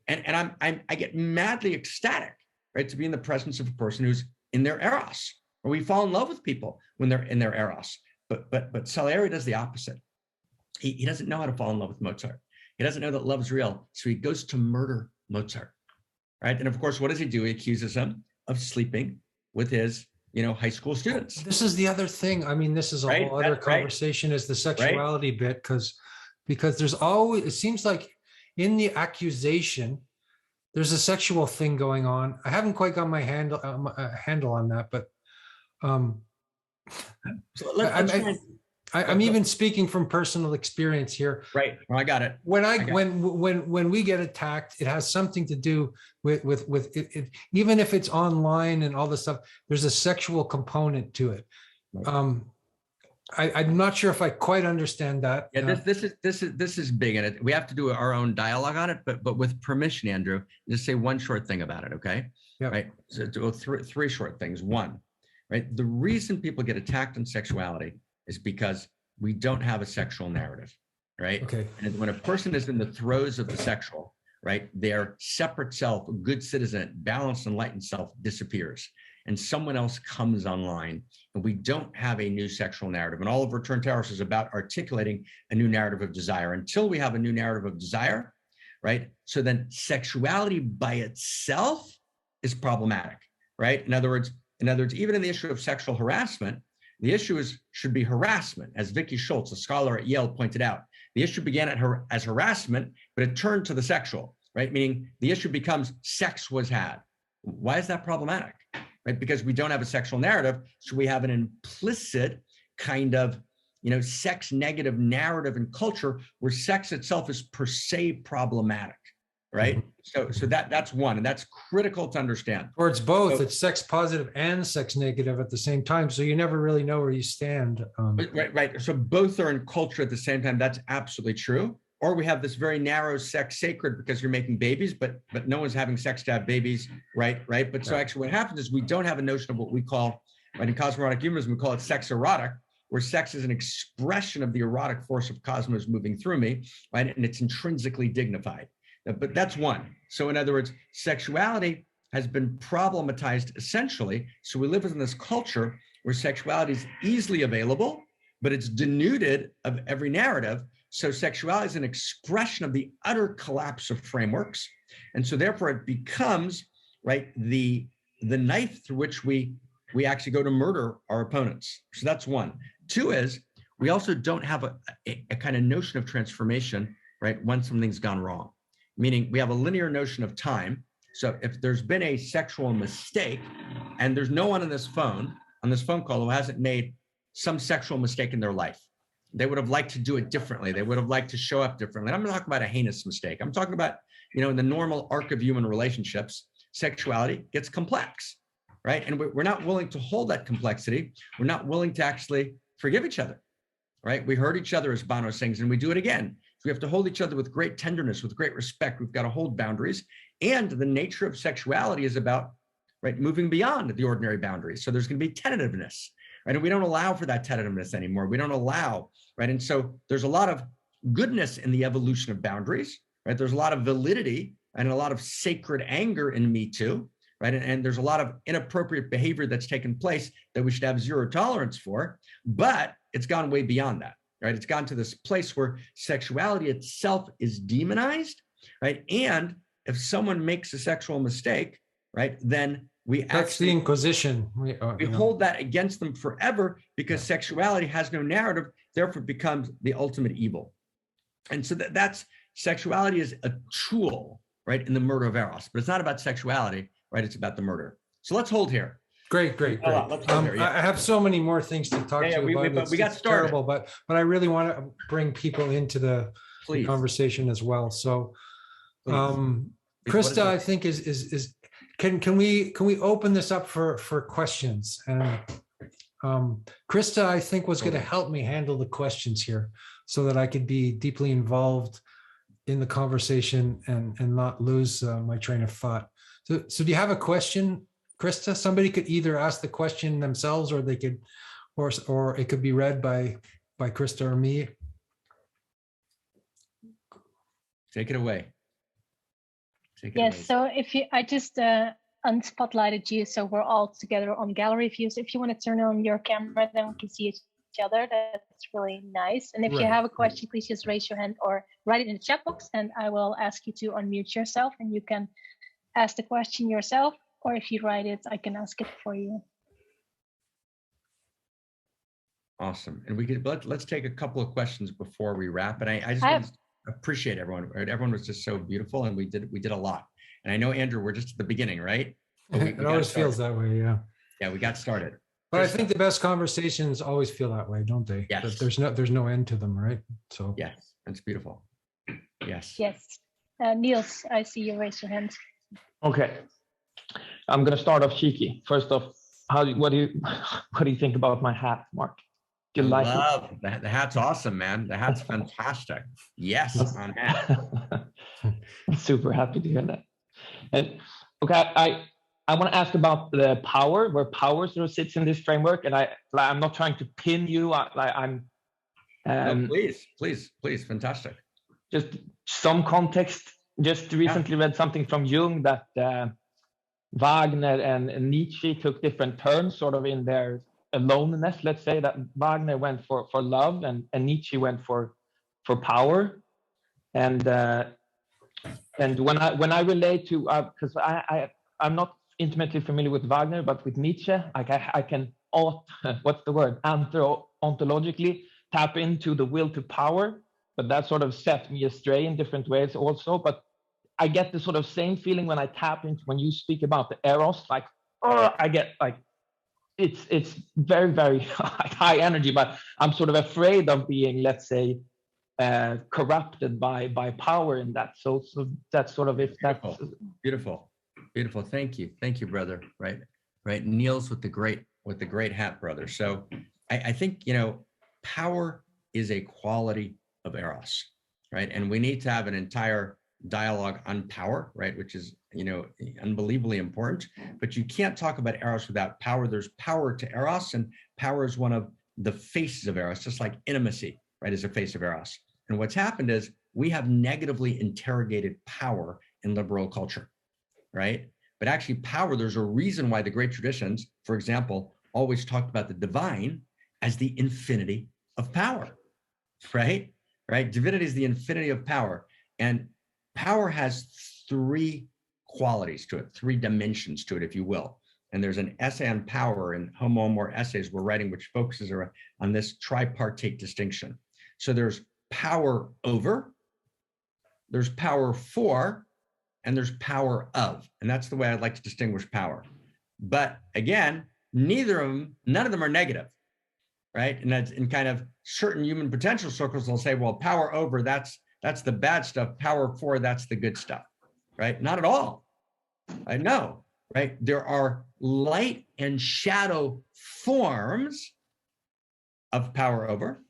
I get madly ecstatic, right, to be in the presence of a person who's in their eros, or we fall in love with people when they're in their eros. But Salieri does the opposite. He doesn't know how to fall in love with Mozart. He doesn't know that love's real, so he goes to murder Mozart, right? And of course, what does he do? He accuses him of sleeping with his high school students. This is the other thing. I mean, this is a whole other conversation, is the sexuality bit, because there's always, it seems like in the accusation, there's a sexual thing going on. I haven't quite got my handle on that, but I'm even speaking from personal experience here. Right. Well, I got it. When we get attacked, it has something to do with it, even if it's online and all this stuff, there's a sexual component to it. Right. I'm not sure if I quite understand that. Yeah, this is big, and we have to do our own dialogue on it. But with permission, Andrew, just say one short thing about it, okay? Yeah. Right. So three short things. One, right? The reason people get attacked on sexuality is because we don't have a sexual narrative, right? Okay. And when a person is in the throes of the sexual, right, their separate self, good citizen, balanced, enlightened self disappears, and someone else comes online, and we don't have a new sexual narrative. And all of Return to Eros is about articulating a new narrative of desire. Until we have a new narrative of desire, right? So then sexuality by itself is problematic, right? In other words, even in the issue of sexual harassment, the issue should be harassment, as Vicky Schultz, a scholar at Yale, pointed out. The issue began as harassment, but it turned to the sexual, right? Meaning the issue becomes sex was had. Why is that problematic? Right? Because we don't have a sexual narrative, so we have an implicit kind of, sex negative narrative and culture where sex itself is per se problematic, right? Mm-hmm. So that's one, and that's critical to understand. Or it's both. So, it's sex positive and sex negative at the same time, so you never really know where you stand. Right. So both are in culture at the same time. That's absolutely true. Or we have this very narrow sex sacred because you're making babies, but no one's having sex to have babies, right? But so actually what happens is we don't have a notion of what we call, right, in cosmoerotic humanism, we call it sex erotic, where sex is an expression of the erotic force of cosmos moving through me, right? And it's intrinsically dignified. But that's one. So in other words, sexuality has been problematized essentially. So we live in this culture where sexuality is easily available, but it's denuded of every narrative. So sexuality is an expression of the utter collapse of frameworks. And so therefore it becomes, right, the knife through which we actually go to murder our opponents. So that's one. Two is we also don't have a kind of notion of transformation, right, when something's gone wrong. Meaning we have a linear notion of time. So if there's been a sexual mistake and there's no one on this phone call who hasn't made some sexual mistake in their life, they would have liked to do it differently. They would have liked to show up differently. I'm not talking about a heinous mistake. I'm talking about, in the normal arc of human relationships, sexuality gets complex, right? And we're not willing to hold that complexity. We're not willing to actually forgive each other, right? We hurt each other, as Bono sings, and we do it again. So we have to hold each other with great tenderness, with great respect. We've got to hold boundaries. And the nature of sexuality is about, right, moving beyond the ordinary boundaries. So there's going to be tentativeness, right? And we don't allow for that tentativeness anymore. We don't allow, right? And so there's a lot of goodness in the evolution of boundaries, right? There's a lot of validity and a lot of sacred anger in Me Too, right? And there's a lot of inappropriate behavior that's taken place that we should have zero tolerance for, but it's gone way beyond that, right? It's gone to this place where sexuality itself is demonized, right? And if someone makes a sexual mistake, right, then that's the Inquisition. We hold that against them forever because sexuality has no narrative, therefore becomes the ultimate evil. And so that's sexuality is a tool, right, in the murder of Eros, but it's not about sexuality, right? It's about the murder. So let's hold here. Great. Let's hold here, yeah. I have so many more things to talk to you about. But we got it's started. terrible, but I really want to bring people into the Please. conversation as well. So, Please. Krista, I think is can we open this up for questions? And Krista, I think, was going to help me handle the questions here so that I could be deeply involved in the conversation and not lose my train of thought. So do you have a question, Krista? Somebody could either ask the question themselves, or they could, or it could be read by Krista or me. Take it away. Yes. So I just unspotlighted you, so we're all together on gallery view. So if you want to turn on your camera, then we can see each other. That's really nice. And if you have a question, please just raise your hand or write it in the chat box, and I will ask you to unmute yourself, and you can ask the question yourself, or if you write it, I can ask it for you. Awesome. And we could let's take a couple of questions before we wrap. And I just want to appreciate everyone. Right? Everyone was just so beautiful, and we did a lot. And I know, Andrew, we're just at the beginning, right? It always feels that way, yeah. Yeah, we got started. But I think the best conversations always feel that way, don't they? Yes. There's no end to them, right? So yes, that's beautiful. Yes. Yes. Niels, I see you raise your hand. Okay. I'm gonna start off cheeky. First off, what do you think about my hat, Mark? Do you like it? The hat's awesome, man. The hat's fantastic. Yes, on hat. I'm super happy to hear that. And okay, I want to ask about the power, where power sort of sits in this framework. And I'm not trying to pin you. No, please, fantastic. Just some context. Just recently read something from Jung that Wagner and Nietzsche took different turns, sort of in their aloneness. Let's say that Wagner went for love, and Nietzsche went for power. And when I relate to, because I'm not intimately familiar with Wagner, but with Nietzsche, I can what's the word? Anthro, ontologically tap into the will to power, but that sort of set me astray in different ways also. But I get the sort of same feeling when I tap into, when you speak about the Eros, like, I get like, it's very, very high energy, but I'm sort of afraid of being, let's say, corrupted by power in that. So that's sort of, if that's beautiful. Thank you, brother. Right. Niels with the great hat, brother. So I think, power is a quality of Eros, right? And we need to have an entire dialogue on power, right? Which is, unbelievably important, but you can't talk about Eros without power. There's power to Eros, and power is one of the faces of Eros, just like intimacy, right, is a face of Eros. And what's happened is we have negatively interrogated power in liberal culture, right? But actually power, there's a reason why the great traditions, for example, always talked about the divine as the infinity of power, right? Divinity is the infinity of power. And power has three qualities to it, three dimensions to it, if you will. And there's an essay on power in Homomore Essays we're writing, which focuses on this tripartite distinction. So there's power over, there's power for, and there's power of. And that's the way I'd like to distinguish power. But again, none of them are negative, right? And that's in kind of certain human potential circles, they'll say, well, power over, that's the bad stuff. Power for, that's the good stuff, right? Not at all. I know, right? There are light and shadow forms of power over,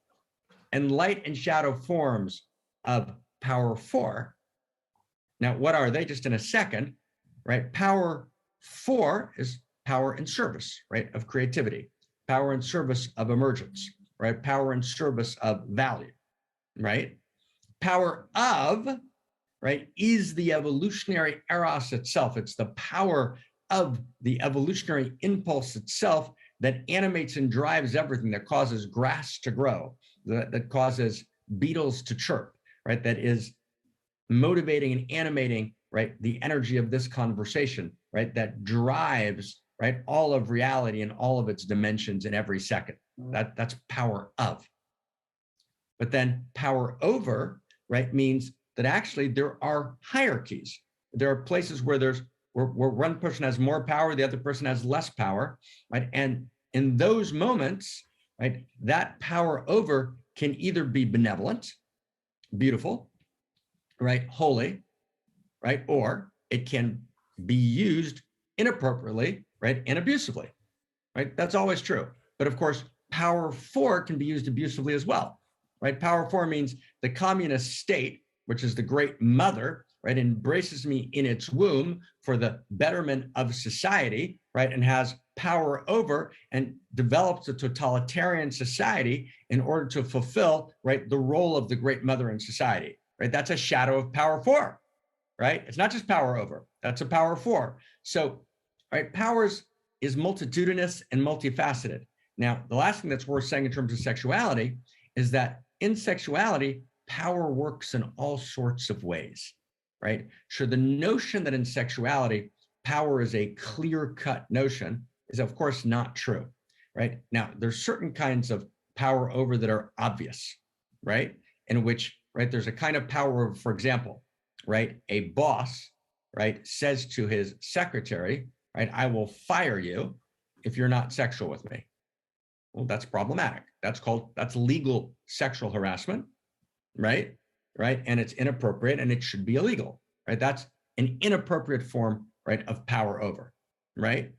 and light and shadow forms of power for. Now, what are they? Just in a second, right? Power for is power in service, right, of creativity, power in service of emergence, right? Power in service of value, right? Power of, right, is the evolutionary Eros itself. It's the power of the evolutionary impulse itself that animates and drives everything, that causes grass to grow, that causes beetles to chirp, right? That is motivating and animating, right, the energy of this conversation, right? That drives, right, all of reality and all of its dimensions in every second. That's power of. But then power over, right, means that actually there are hierarchies. There are places where there's where one person has more power, the other person has less power, right? And in those moments, right, that power over can either be benevolent, beautiful, right, holy, right, or it can be used inappropriately, right, and abusively, right? That's always true. But of course, power 4 can be used abusively as well, right? Power 4 means the communist state, which is the great mother, right, embraces me in its womb for the betterment of society, right, and has power over and develops a totalitarian society in order to fulfill, right, the role of the great mother in society, right? That's a shadow of power 4, right? It's not just power over, that's a power 4. So, right, powers is multitudinous and multifaceted. Now, the last thing that's worth saying in terms of sexuality is that in sexuality, power works in all sorts of ways, right? So the notion that in sexuality, power is a clear-cut notion is of course not true, right? Now, there's certain kinds of power over that are obvious, right? In which, right, there's a kind of power over, for example, right, a boss, right, says to his secretary, right, I will fire you if you're not sexual with me. Well, that's problematic. That's legal sexual harassment, right? Right, and it's inappropriate and it should be illegal, right? That's an inappropriate form, right, of power over, right?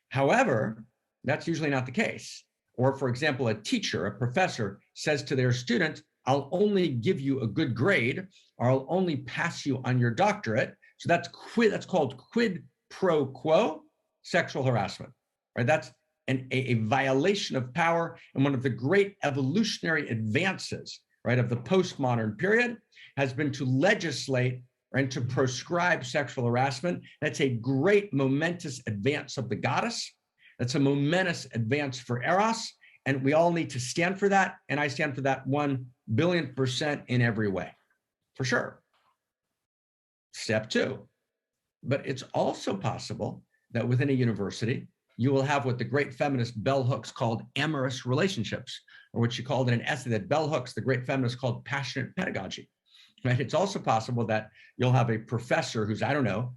However, that's usually not the case. Or for example, a teacher, a professor says to their student, I'll only give you a good grade, or I'll only pass you on your doctorate. So that's called quid pro quo sexual harassment, right? That's a violation of power. And one of the great evolutionary advances, right, of the postmodern period has been to legislate and to prescribe sexual harassment. That's a great momentous advance of the goddess. That's a momentous advance for Eros. And we all need to stand for that. And I stand for that 1,000,000,000% in every way, for sure. Step 2. But it's also possible that within a university, you will have what the great feminist Bell Hooks called amorous relationships, or what she called in an essay that Bell Hooks, the great feminist, called passionate pedagogy. Right? It's also possible that you'll have a professor who's, I don't know,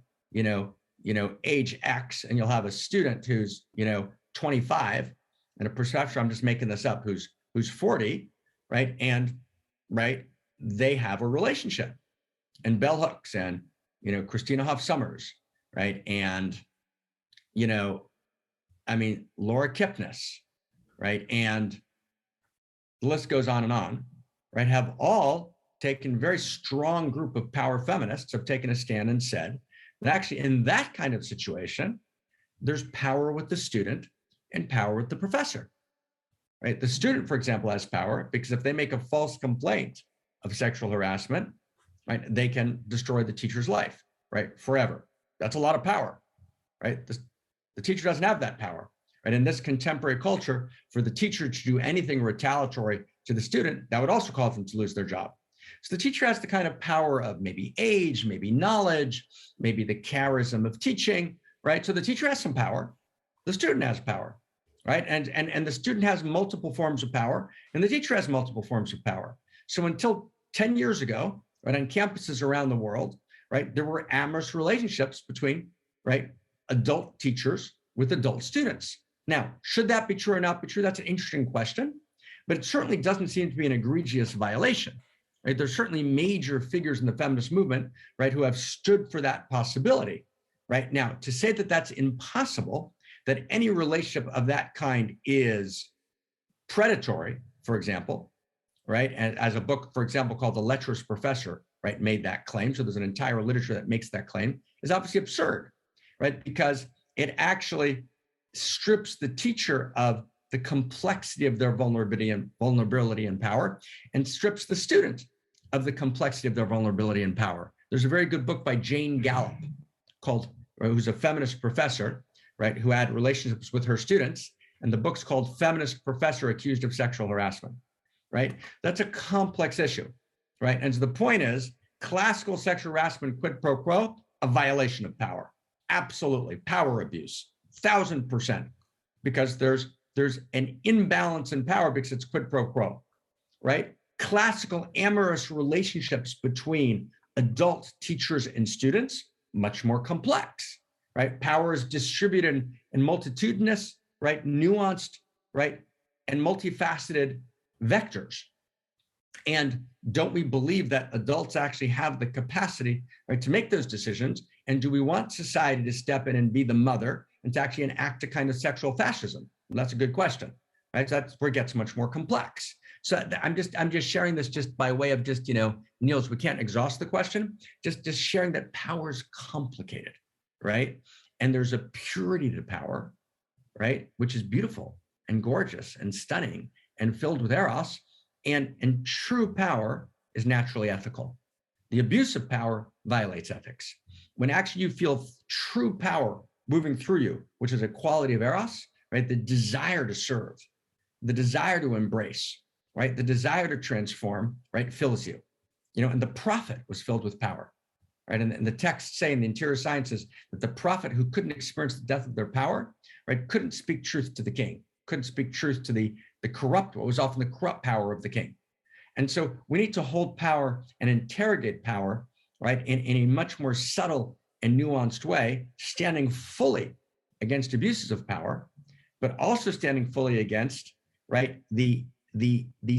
age X, and you'll have a student who's, 25, and a professor, I'm just making this up, who's 40, right? And right, they have a relationship. And Bell Hooks and Christina Hoff Sommers, right? And Laura Kipnis, right? And the list goes on, right? Have all taken, very strong group of power feminists have taken a stand and said that actually in that kind of situation, there's power with the student and power with the professor, right? The student, for example, has power because if they make a false complaint of sexual harassment, right, they can destroy the teacher's life, right, forever. That's a lot of power, right? The teacher doesn't have that power, right? In this contemporary culture, for the teacher to do anything retaliatory to the student, that would also cause them to lose their job. So the teacher has the kind of power of maybe age, maybe knowledge, maybe the charism of teaching, right? So the teacher has some power, the student has power, right? And the student has multiple forms of power, and the teacher has multiple forms of power. So until 10 years ago, right, on campuses around the world, right, there were amorous relationships between, right, adult teachers with adult students. Now, should that be true or not be true? That's an interesting question, but it certainly doesn't seem to be an egregious violation, right? There's certainly major figures in the feminist movement, right, who have stood for that possibility, right? Now, to say that that's impossible, that any relationship of that kind is predatory, for example, right? And as a book, for example, called The Lecherous Professor, right, made that claim. So there's an entire literature that makes that claim, is obviously absurd, right? Because it actually strips the teacher of the complexity of their vulnerability and power, and strips the student of the complexity of their vulnerability and power. There's a very good book by Jane Gallup who's a feminist professor, right, who had relationships with her students, and the book's called Feminist Professor Accused of Sexual Harassment, right? That's a complex issue, right? And so the point is, classical sexual harassment, quid pro quo, a violation of power. Absolutely, power abuse, 1,000%, because there's an imbalance in power because it's quid pro quo, right? Classical amorous relationships between adult teachers and students, much more complex, right? Power is distributed in multitudinous, right, nuanced, right, and multifaceted vectors. And don't we believe that adults actually have the capacity, right, to make those decisions? And do we want society to step in and be the mother and to actually enact a kind of sexual fascism? Well, that's a good question, right? So that's where it gets much more complex. So I'm just sharing this just by way of just, Niels, we can't exhaust the question, just sharing that power is complicated, right? And there's a purity to power, right, which is beautiful and gorgeous and stunning and filled with eros. And true power is naturally ethical. The abuse of power violates ethics. When actually you feel true power moving through you, which is a quality of eros, right? The desire to serve, the desire to embrace, right? The desire to transform, right? Fills you. And the prophet was filled with power, right? And the texts say in the interior sciences that the prophet who couldn't experience the death of their power, right? Couldn't speak truth to the king, couldn't speak truth to the corrupt, what was often the corrupt power of the king. And so we need to hold power and interrogate power, right, in a much more subtle and nuanced way, standing fully against abuses of power, but also standing fully against, right, the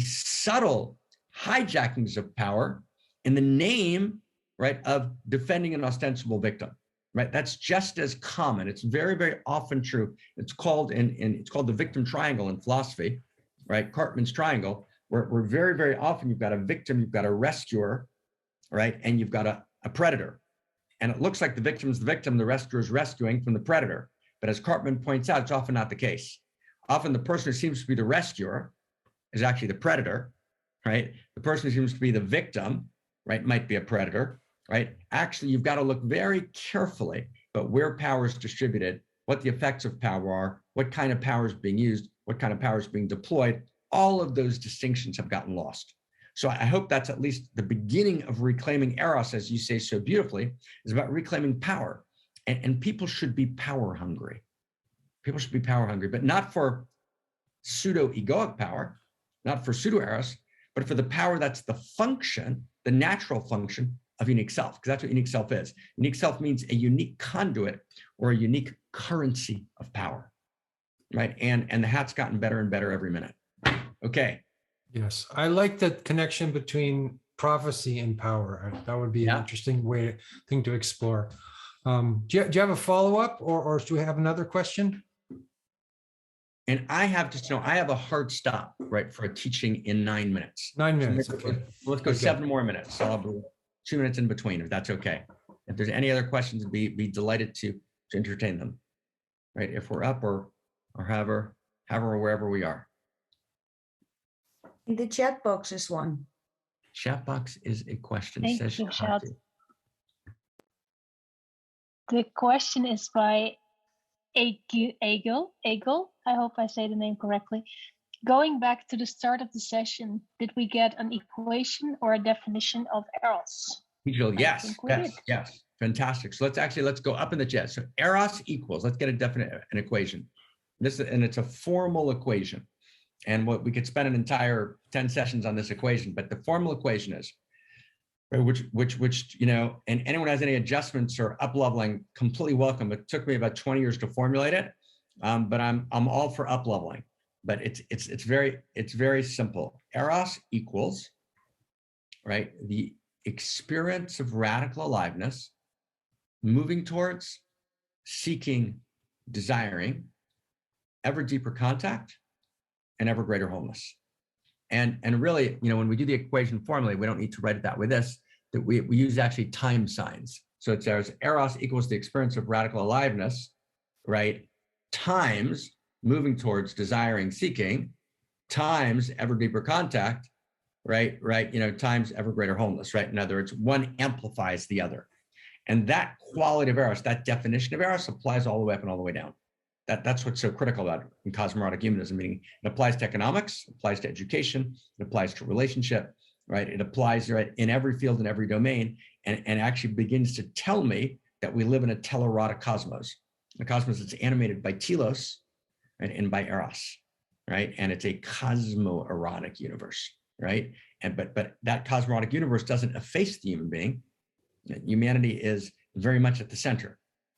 subtle hijackings of power in the name, right, of defending an ostensible victim. Right, that's just as common. It's very, very often true. It's called it's called the victim triangle in philosophy, right? Cartman's triangle, where very, very often you've got a victim, you've got a rescuer, right, and you've got a predator. And it looks like the victim's the victim, the rescuer is rescuing from the predator. But as Cartman points out, it's often not the case. Often the person who seems to be the rescuer is actually the predator, right? The person who seems to be the victim, right, might be a predator. Right? Actually, you've got to look very carefully about where power is distributed, what the effects of power are, what kind of power is being used, what kind of power is being deployed. All of those distinctions have gotten lost. So I hope that's at least the beginning of reclaiming eros, as you say so beautifully, is about reclaiming power. And people should be power hungry. People should be power hungry, but not for pseudo-egoic power, not for pseudo-eros, but for the power that's the function, the natural function of unique self, because that's what unique self is. Unique self means a unique conduit or a unique currency of power, right? And the hat's gotten better and better every minute. Okay. Yes, I like the connection between prophecy and power. That would be an interesting thing to explore. Do you have a follow-up, or do we have another question? And I have I have a hard stop, right, for a teaching in 9 minutes. 9 minutes. So Okay. Let's go 7 more minutes. So I'll have 2 minutes in between, if that's okay. If there's any other questions, be delighted to entertain them, right? If we're up or however or wherever we are. In the chat box is one. Chat box is a question. Thank Says you, Shahati. The question is by Egil. I hope I say the name correctly. Going back to the start of the session, did we get an equation or a definition of Eros? Yes. Fantastic. So let's go up in the chat. So Eros equals, let's get an equation. And it's a formal equation. And what we could spend an entire 10 sessions on this equation, but the formal equation is, which and anyone has any adjustments or up leveling, completely welcome. It took me about 20 years to formulate it, but I'm all for up leveling. But it's very simple. Eros equals, right, the experience of radical aliveness, moving towards, seeking, desiring, ever deeper contact, and ever greater wholeness. And really, when we do the equation formally, we don't need to write it that way. That we use actually time signs. So it says Eros equals the experience of radical aliveness, right, times moving towards, desiring, seeking, times ever deeper contact, right, times ever greater wholeness, right? In other words, one amplifies the other. And that quality of Eros, that definition of Eros applies all the way up and all the way down. That's what's so critical about it in cosmological humanism, meaning it applies to economics, it applies to education, it applies to relationship, right? It applies, right, in every field, in every domain, and actually begins to tell me that we live in a telerotic cosmos, a cosmos that's animated by telos, right, and by Eros, right? And it's a cosmo-erotic universe, right? And but that cosmological universe doesn't efface the human being. Humanity is very much at the center.